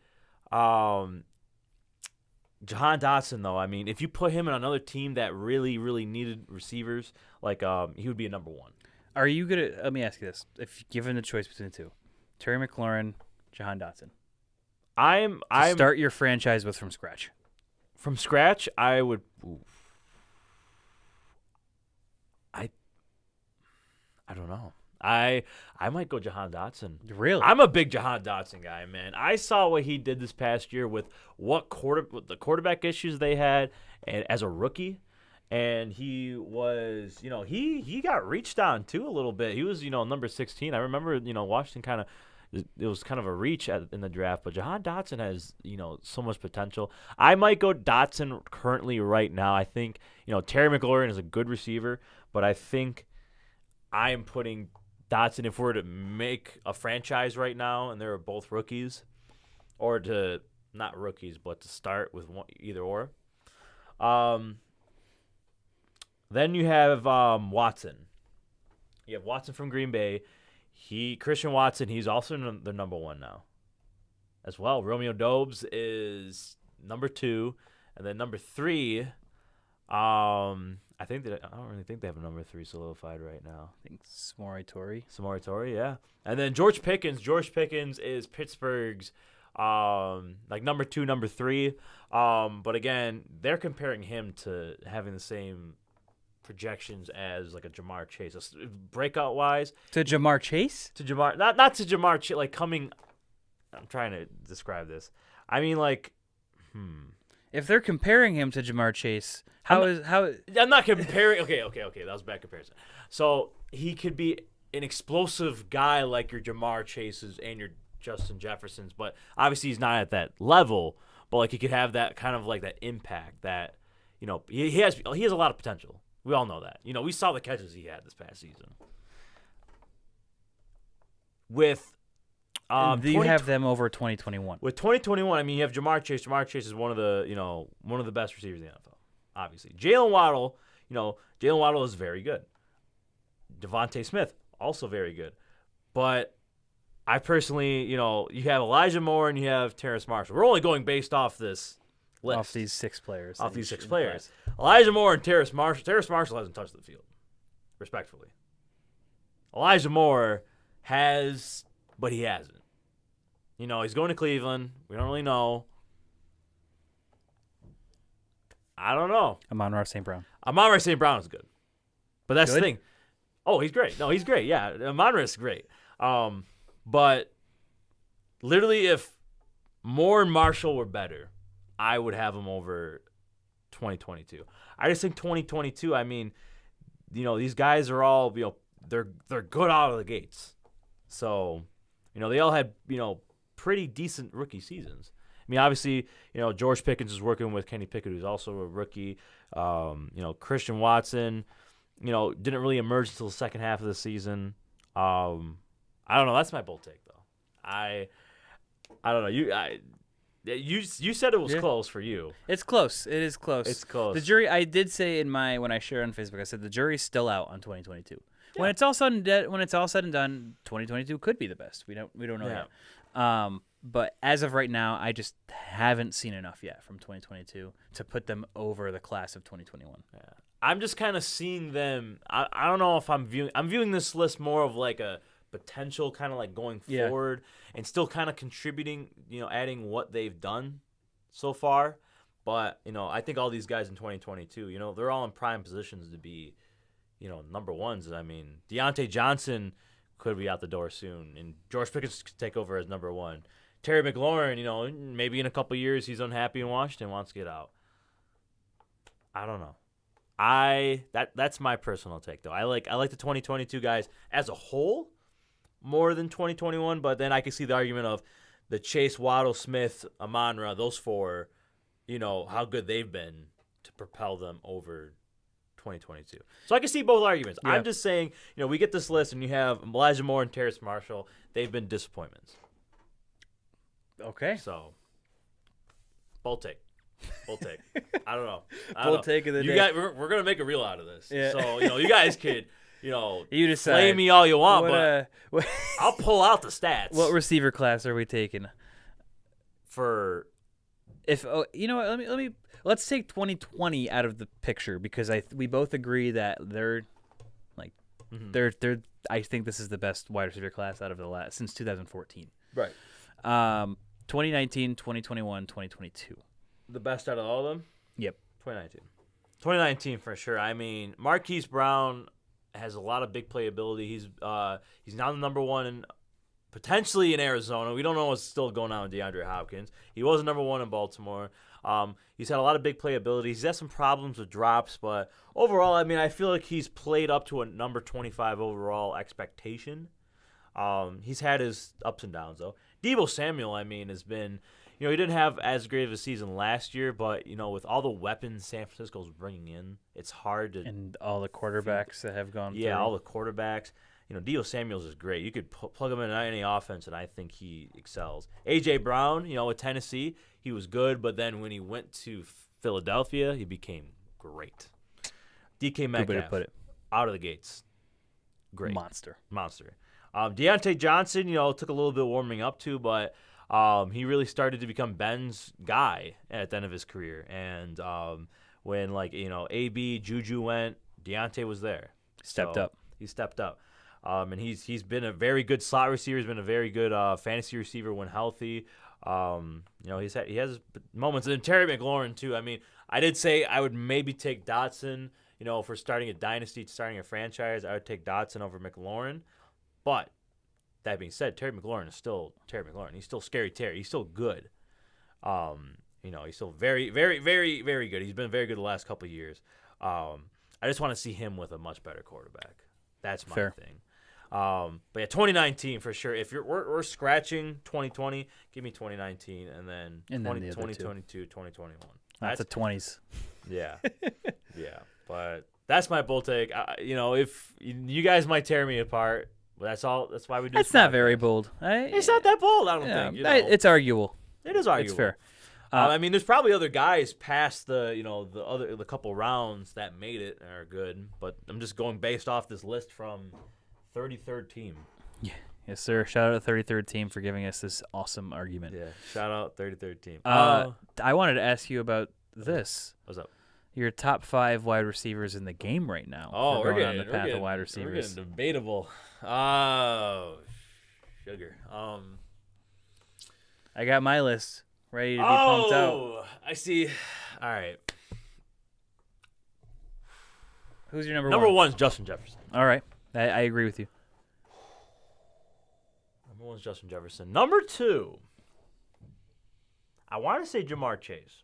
S2: Jahan Dotson, though, I mean, if you put him in another team that really, really needed receivers, he would be a number 1.
S4: Are you going to – let me ask you this. If given the choice between the 2, Terry McLaurin, Jahan Dotson.
S2: I'm
S4: start your franchise with from scratch.
S2: From scratch, I would – I don't know. I might go Jahan Dotson.
S4: Really?
S2: I'm a big Jahan Dotson guy, man. I saw what he did this past year with with the quarterback issues they had and as a rookie. And he was, he got reached on too a little bit. He was, number 16. I remember, Washington it was kind of a reach in the draft. But Jahan Dotson has, so much potential. I might go Dotson currently right now. I think, Terry McLaurin is a good receiver. But I think I am putting Dotson, if we're to make a franchise right now and they're both rookies, or to not rookies, but to start with either or. Then you have Watson. You have Watson from Green Bay. Christian Watson, he's also the number 1 now as well. Romeo Doubs is number 2. And then number 3, I don't really think they have a number 3 solidified right now.
S4: I think Samori
S2: Torrey, yeah. And then George Pickens. George Pickens is Pittsburgh's number 2, number 3. But again, they're comparing him to having the same projections as like a Jamar Chase, breakout wise.
S4: To Jamar Chase?
S2: To Jamar, not to Jamar Chase, like coming. I'm trying to describe this. I mean, like,
S4: If they're comparing him to Jamar Chase, how?
S2: I'm not comparing. Okay, that was a bad comparison. So he could be an explosive guy like your Jamar Chases and your Justin Jeffersons, but obviously he's not at that level. But like he could have that kind of like that impact that, you know, he has a lot of potential. We all know that. You know, we saw the catches he had this past season. With
S4: do you have them over 2021?
S2: With 2021, I mean, you have Jamar Chase. Jamar Chase is one of the best receivers in the NFL. Obviously, Jalen Waddle is very good. Devontae Smith also very good, but I personally, you have Elijah Moore and you have Terrace Marshall. We're only going based off this list.
S4: Off these six players.
S2: Elijah Moore and Terrace Marshall. Terrace Marshall hasn't touched the field, respectfully. Elijah Moore has, but he hasn't. He's going to Cleveland. We don't really know. I don't know.
S4: Amon-Ra St. Brown.
S2: Amon-Ra St. Brown is good. But that's
S4: good?
S2: the thing. Oh, he's great. No, he's great. Yeah, Amon-Ra is great. But literally if Moore and Marshall were better, I would have them over 2022. I just think 2022, I mean, these guys are all, they're good out of the gates. So, they all had, pretty decent rookie seasons. I mean, obviously, George Pickens is working with Kenny Pickett, who's also a rookie. Christian Watson, didn't really emerge until the second half of the season. I don't know. That's my bold take, though. I don't know. You said it was close for you.
S4: It's close. It is close.
S2: It's close.
S4: The jury. I did say when I shared on Facebook, I said the jury's still out on 2022. Yeah. When it's all said and done, 2022 could be the best. We don't know yet. But as of right now, I just haven't seen enough yet from 2022 to put them over the class of 2021.
S2: Yeah. I'm just kind of seeing them. I don't know if I'm viewing this list more of like a potential kind of like going forward and still kind of contributing, adding what they've done so far. But, I think all these guys in 2022, they're all in prime positions to be, number ones. I mean, Deontay Johnson could be out the door soon, and George Pickens could take over as number one. Terry McLaurin, maybe in a couple years he's unhappy in Washington, wants to get out. I don't know. That's my personal take though. I like the 2022 guys as a whole more than 2021, but then I can see the argument of the Chase, Waddle, Smith, Amon-Ra, those four, how good they've been to propel them over 2022. So I can see both arguments. Yeah. I'm just saying, we get this list and you have Elijah Moore and Terrace Marshall. They've been disappointments.
S4: Okay.
S2: So, bold take. I don't know.
S4: Bold take of the day.
S2: Guys, we're gonna make a reel out of this. Yeah. So you guys could
S4: you decide.
S2: Flame me all you want, but I'll pull out the stats.
S4: What receiver class are we taking?
S2: For
S4: let's take 2020 out of the picture because we both agree that they're like they're I think this is the best wide receiver class out of the last since 2014.
S2: Right.
S4: 2019, 2021, 2022.
S2: The best out of all of them?
S4: Yep.
S2: 2019 for sure. I mean, Marquise Brown has a lot of big playability. He's now the number one potentially in Arizona. We don't know what's still going on with DeAndre Hopkins. He was the number one in Baltimore. He's had a lot of big playability. He's had some problems with drops, but overall, I mean, I feel like he's played up to a number 25 overall expectation. He's had his ups and downs, though. Deebo Samuel, I mean, has been, he didn't have as great of a season last year, but, with all the weapons San Francisco's bringing in, it's hard to.
S4: And all the quarterbacks that have gone through.
S2: Yeah, all the quarterbacks. Deebo Samuel's is great. You could plug him in any offense, and I think he excels. A.J. Brown, with Tennessee, he was good, but then when he went to Philadelphia, he became great. DK Metcalf,
S4: good way to put it.
S2: Out of the gates. Great.
S4: Monster.
S2: Deontay Johnson, took a little bit of warming up to, but he really started to become Ben's guy at the end of his career. And when, AB, Juju went, Deontay was there.
S4: Stepped up.
S2: He stepped up. And he's been a very good slot receiver. He's been a very good fantasy receiver when healthy. He has moments. And Terry McLaurin, too. I mean, I did say I would maybe take Dotson if we're starting a dynasty, starting a franchise, I would take Dotson over McLaurin. But that being said, Terry McLaurin is still Terry McLaurin. He's still scary Terry. He's still good. He's still very, very, very, very good. He's been very good the last couple of years. I just want to see him with a much better quarterback. That's my thing. But yeah, 2019 for sure. If we're scratching 2020, give me 2019, and then 2022, 2021.
S4: That's the 20s.
S2: Yeah, yeah. But that's my bold take. If you guys might tear me apart, but that's all. That's why we do.
S4: That's not very bold.
S2: It's not that bold. I don't think.
S4: It's arguable.
S2: It is arguable.
S4: It's fair.
S2: There's probably other guys past the couple rounds that made it and are good, but I'm just going based off this list from 33rd team.
S4: Yeah. Yes, sir. Shout out to 33rd team for giving us this awesome argument.
S2: Yeah. Shout out 33rd team.
S4: I wanted to ask you about this.
S2: What's up?
S4: Your top 5 wide receivers in the game right now.
S2: Oh,
S4: we're going on the path of wide receivers.
S2: We're getting debatable. Oh, sugar.
S4: I got my list ready to be pumped out.
S2: I see. All right.
S4: Who's your number one?
S2: Number one's Justin Jefferson.
S4: All right. I agree with you.
S2: Number one's Justin Jefferson. Number 2, I want to say Jamar Chase.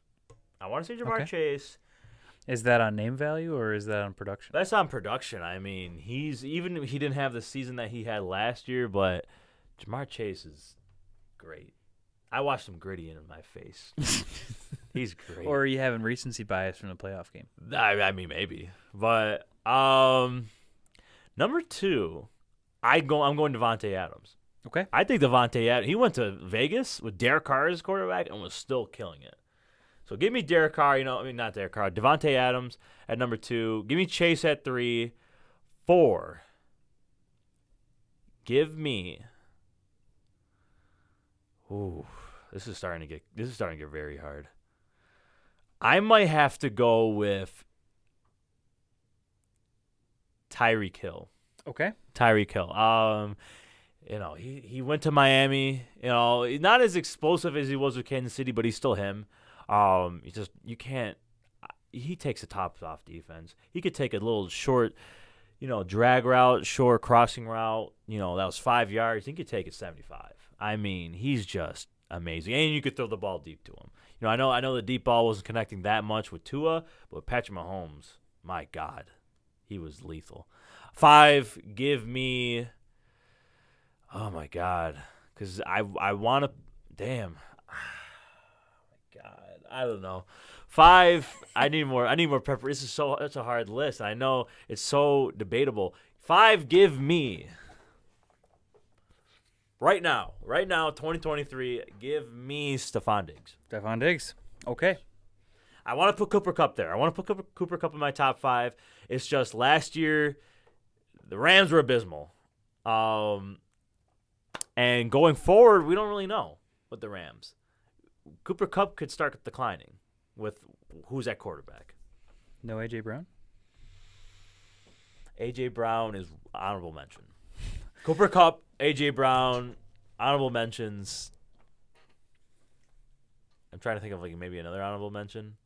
S2: Chase.
S4: Is that on name value or is that on production?
S2: That's on production. I mean, he didn't have the season that he had last year, but Jamar Chase is great. I watched him gritty in my face. He's great.
S4: Or are you having recency bias from the playoff game?
S2: I mean, maybe. But number 2, I'm going Devontae Adams.
S4: Okay.
S2: I think Devontae Adams, he went to Vegas with Derek Carr as quarterback and was still killing it. So give me Derek Carr, not Derek Carr, Devontae Adams at number 2. Give me Chase at 3. 4. Give me. Ooh, this is starting to get very hard. I might have to go with Tyreek Hill.
S4: Okay.
S2: Tyreek Hill. He went to Miami. Not as explosive as he was with Kansas City, but he's still him. You can't. He takes the tops off defense. He could take a little short, drag route, short crossing route. That was 5 yards. He could take it 75. I mean, he's just amazing, and you could throw the ball deep to him. I know the deep ball wasn't connecting that much with Tua, but with Patrick Mahomes, my God, he was lethal. 5, give me. Oh my God, because I want to. Damn. God, I don't know. 5, I need more prep. This is it's a hard list. I know it's so debatable. 5, give me right now, 2023. Give me Stephon Diggs.
S4: Stephon Diggs. Okay.
S2: I want to put Cooper Kupp there. I want to put Cooper Kupp in my top 5. It's just last year, the Rams were abysmal. And going forward, we don't really know with the Rams. Cooper Kupp could start declining with who's at quarterback.
S4: No A.J. Brown?
S2: A.J. Brown is honorable mention. Cooper Kupp, A.J. Brown, honorable mentions. I'm trying to think of maybe another honorable mention.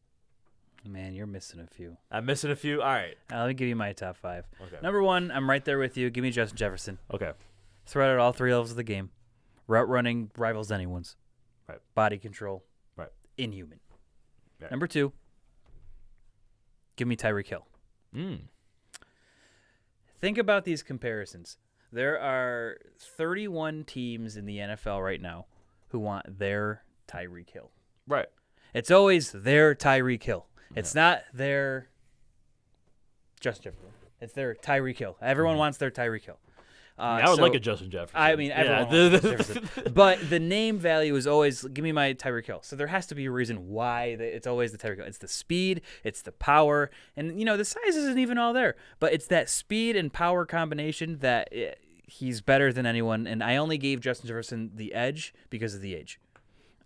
S4: Man, you're missing a few.
S2: I'm missing a few? All right.
S4: Let me give you my top 5.
S2: Okay.
S4: Number 1, I'm right there with you. Give me Justin Jefferson.
S2: Okay.
S4: Threat at all 3 levels of the game. Route running rivals anyone's.
S2: Right.
S4: Body control.
S2: Right.
S4: Inhuman.
S2: Right.
S4: Number 2, give me Tyreek Hill. Think about these comparisons. There are 31 teams in the NFL right now who want their Tyreek Hill.
S2: Right.
S4: It's always their Tyreek Hill. It's not their Justin Jefferson. It's their Tyreek Hill. Everyone wants their Tyreek Hill.
S2: I would like a Justin Jefferson.
S4: I mean, everyone wants Jefferson. But the name value is always, give me my Tyreek Hill. So there has to be a reason why it's always the Tyreek Hill. It's the speed, it's the power, and, the size isn't even all there. But it's that speed and power combination that he's better than anyone, and I only gave Justin Jefferson the edge because of the age.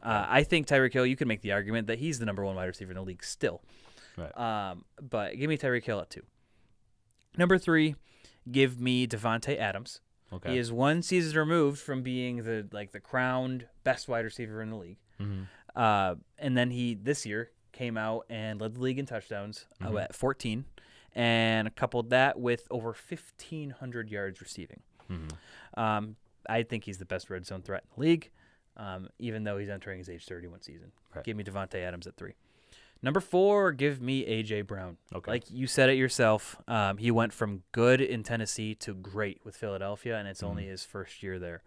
S4: I think Tyreek Hill, you can make the argument that he's the number 1 wide receiver in the league still.
S2: Right.
S4: But give me Tyreek Hill at 2. Number 3, give me Devontae Adams.
S2: Okay.
S4: He is 1 season removed from being the crowned best wide receiver in the league.
S2: Mm-hmm.
S4: And then he this year came out and led the league in touchdowns at 14. and coupled that with over 1,500 yards receiving. I think he's the best red zone threat in the league, even though he's entering his age 31 season.
S2: Right.
S4: Give me Devontae Adams at 3. Number 4, give me A.J. Brown.
S2: Okay.
S4: Like you said it yourself, he went from good in Tennessee to great with Philadelphia, and it's only his first year there.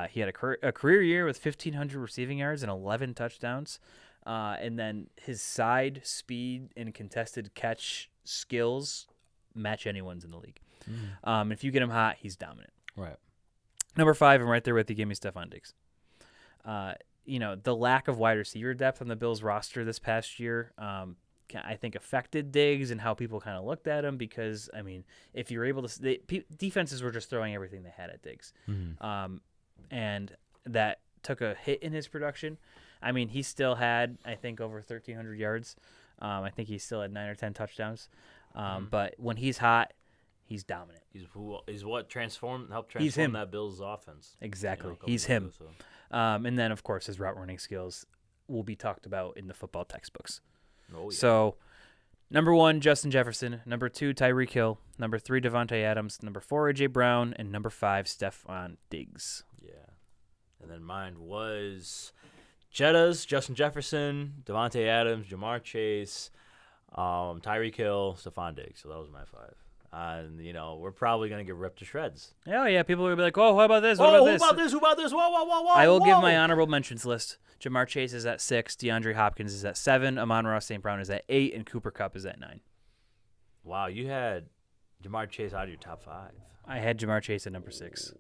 S4: He had a career year with 1,500 receiving yards and 11 touchdowns. And then his side speed and contested catch skills match anyone's in the league. If you get him hot, he's dominant.
S2: Right.
S4: Number 5, I'm right there with you. Give me Stephon Diggs. The lack of wide receiver depth on the Bills roster this past year, I think affected Diggs and how people kind of looked at him because, I mean, if you're able to defenses were just throwing everything they had at Diggs. And that took a hit in his production. I mean, he still had, I think, over 1,300 yards. I think he still had 9 or 10 touchdowns. But when he's hot, he's dominant.
S2: He's what helped transform that Bills offense.
S4: Exactly. He's him.
S2: So.
S4: And then, of course, his route running skills will be talked about in the football textbooks.
S2: Oh, yeah.
S4: So, number 1, Justin Jefferson. Number 2, Tyreek Hill. Number 3, Devontae Adams. Number 4, A.J. Brown. And number 5, Stephon Diggs.
S2: Yeah. And then mine was Jetta's, Justin Jefferson, Devontae Adams, Jamar Chase, Tyreek Hill, Stephon Diggs. So that was my 5. And, we're probably going to get ripped to shreds.
S4: Oh, yeah. People are going to be like, oh, what about this?
S2: Who about this? Who about this? Whoa.
S4: I will give my honorable mentions list. Jamar Chase is at 6. DeAndre Hopkins is at 7. Amon-Ra St. Brown is at 8. And Cooper Kupp is at 9.
S2: Wow, you had Jamar Chase out of your top 5.
S4: I had Jamar Chase at number 6.
S2: Ooh,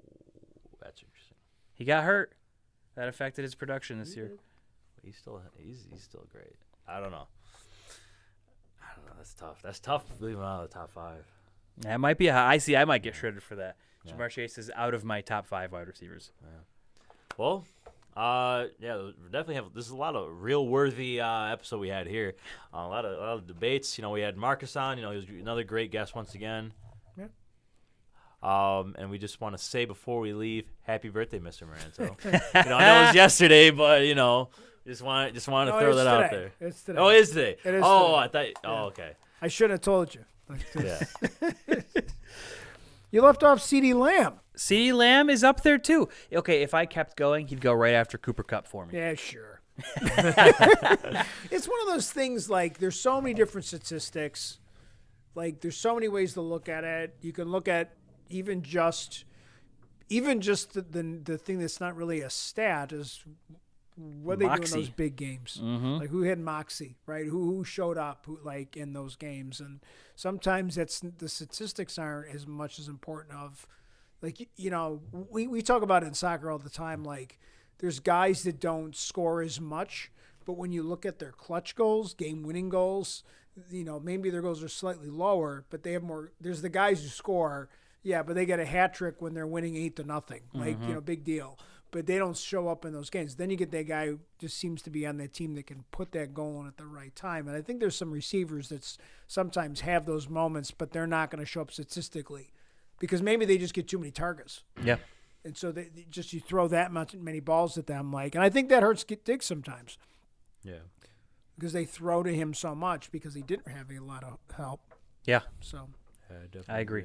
S2: that's interesting.
S4: He got hurt. That affected his production this year.
S2: He's still great. I don't know. That's tough. That's tough leaving out of the top 5.
S4: That might be I might get shredded for that.
S2: Yeah.
S4: Jamar Chase is out of my top 5 wide receivers.
S2: Yeah. Well, we definitely have. This is a lot of real worthy episode we had here. A lot of debates. We had Marcus on. He was another great guest once again.
S5: Yeah.
S2: And we just want to say before we leave, happy birthday, Mr. Maranto. I know it was yesterday, but just want to throw that out there.
S5: It's today.
S2: Oh, it is today.
S5: It is
S2: today.
S5: today.
S2: I thought.
S5: Yeah.
S2: Oh, okay.
S5: I should have told you.
S2: Yeah.
S5: You left off CeeDee Lamb.
S4: CeeDee Lamb is up there too. Okay, if I kept going, he'd go right after Cooper Kupp for me.
S5: Yeah, sure. It's one of those things, like, there's so many different statistics. Like, there's so many ways to look at it. You can look at even just the thing that's not really a stat is what they do in those big games. Like, who had moxie, right? Who showed up, like, in those games. And sometimes the statistics aren't as much as important of, like, we talk about it in soccer all the time. Like, there's guys that don't score as much, but when you look at their clutch goals, game-winning goals, maybe their goals are slightly lower, but they have more. There's the guys who score, yeah, but they get a hat trick when they're winning 8-0, like, big deal. But they don't show up in those games. Then you get that guy who just seems to be on that team that can put that goal in at the right time. And I think there's some receivers that sometimes have those moments, but they're not going to show up statistically because maybe they just get too many targets.
S4: Yeah.
S5: And so you throw that many balls at them, and I think that hurts Diggs sometimes.
S2: Yeah.
S5: Because they throw to him so much because he didn't have a lot of help.
S4: Yeah.
S5: So
S4: I agree.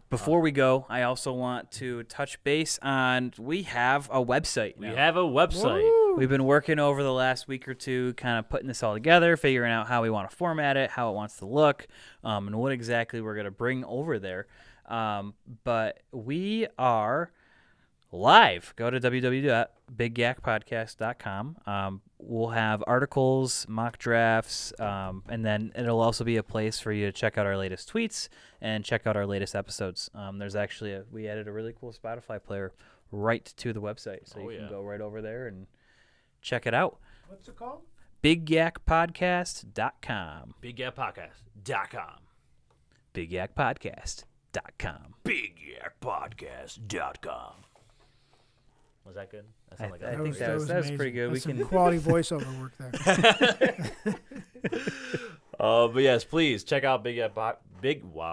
S4: Before we go, I also want to touch base on we have a website now.
S2: We have a website.
S5: Woo!
S4: We've been working over the last week or two kind of putting this all together, figuring out how we want to format it, how it wants to look, and what exactly we're going to bring over there. But we are live. Go to www.bigyakpodcast.com. We'll have articles, mock drafts, and then it'll also be a place for you to check out our latest tweets and check out our latest episodes. There's actually we added a really cool Spotify player right to the website, so you can go right over there and check it out.
S5: What's it called?
S4: BigYakPodcast.com.
S2: BigYakPodcast.com.
S4: BigYakPodcast.com.
S2: BigYakPodcast.com. Was that good? That
S4: I
S2: like
S4: think that was pretty good.
S5: That's
S4: We can
S5: quality voiceover work there.
S2: But yes, please check out Wow,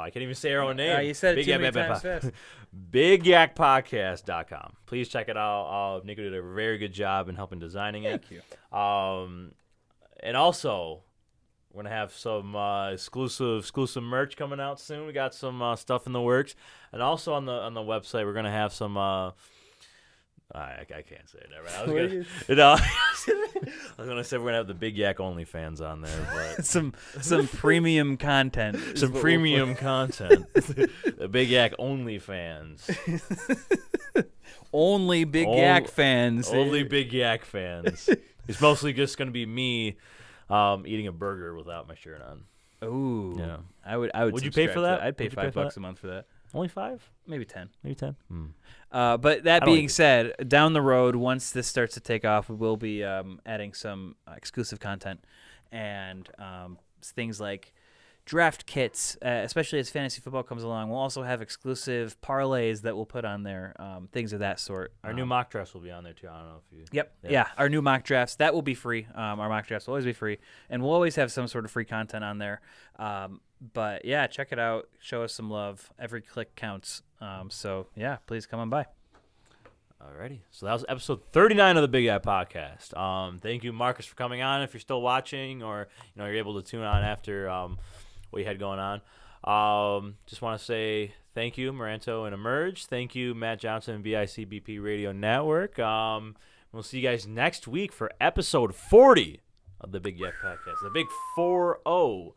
S2: I can't even say our own name.
S4: You said it too many times fast.
S2: BigYakPodcast.com. Please check it out. Nico did a very good job in helping designing it.
S4: Thank you.
S2: And also, We're gonna have some exclusive merch coming out soon. We got some stuff in the works, and also on the website we're gonna have some. I can't say it. I was gonna say we're gonna have the Big Yak OnlyFans on there, but
S4: some premium content.
S2: some premium content. The Big Yak OnlyFans.
S4: Only Big Yak fans.
S2: Only Big Yak fans. It's mostly just gonna be me eating a burger without my shirt on.
S4: Ooh.
S2: Yeah.
S4: I would.
S2: Would you pay for that?
S4: I'd pay
S2: Would you pay for
S4: $5
S2: that?
S4: a month for that.
S2: Only 5?
S4: Maybe 10.
S2: Maybe 10.
S4: But that
S2: don't
S4: being
S2: like it.
S4: said, down the road, once this starts to take off, we will be adding some exclusive content and things like draft kits, especially as fantasy football comes along. We'll also have exclusive parlays that we'll put on there, things of that sort.
S2: Our new mock drafts will be on there too. I don't know if you.
S4: Yep. Yeah. Our new mock drafts, that will be free. Our mock drafts will always be free. And we'll always have some sort of free content on there. But, yeah, check it out. Show us some love. Every click counts. So, yeah, please come on by.
S2: Alrighty. So that was episode 39 of the Big Yak Podcast. Thank you, Marcus, for coming on. If you're still watching or you're able to tune on after what you had going on. Just want to say thank you, Maranto and Emerge. Thank you, Matt Johnson and BICBP Radio Network. We'll see you guys next week for episode 40 of the Big Yak Podcast. The big 4-0.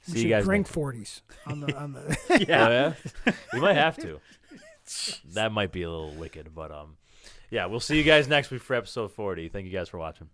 S5: We
S2: See you
S5: should
S2: guys
S5: drink
S2: next-
S5: 40s on the.
S2: Yeah. We might have to. That might be a little wicked, but yeah, we'll see you guys next week for episode 40. Thank you guys for watching.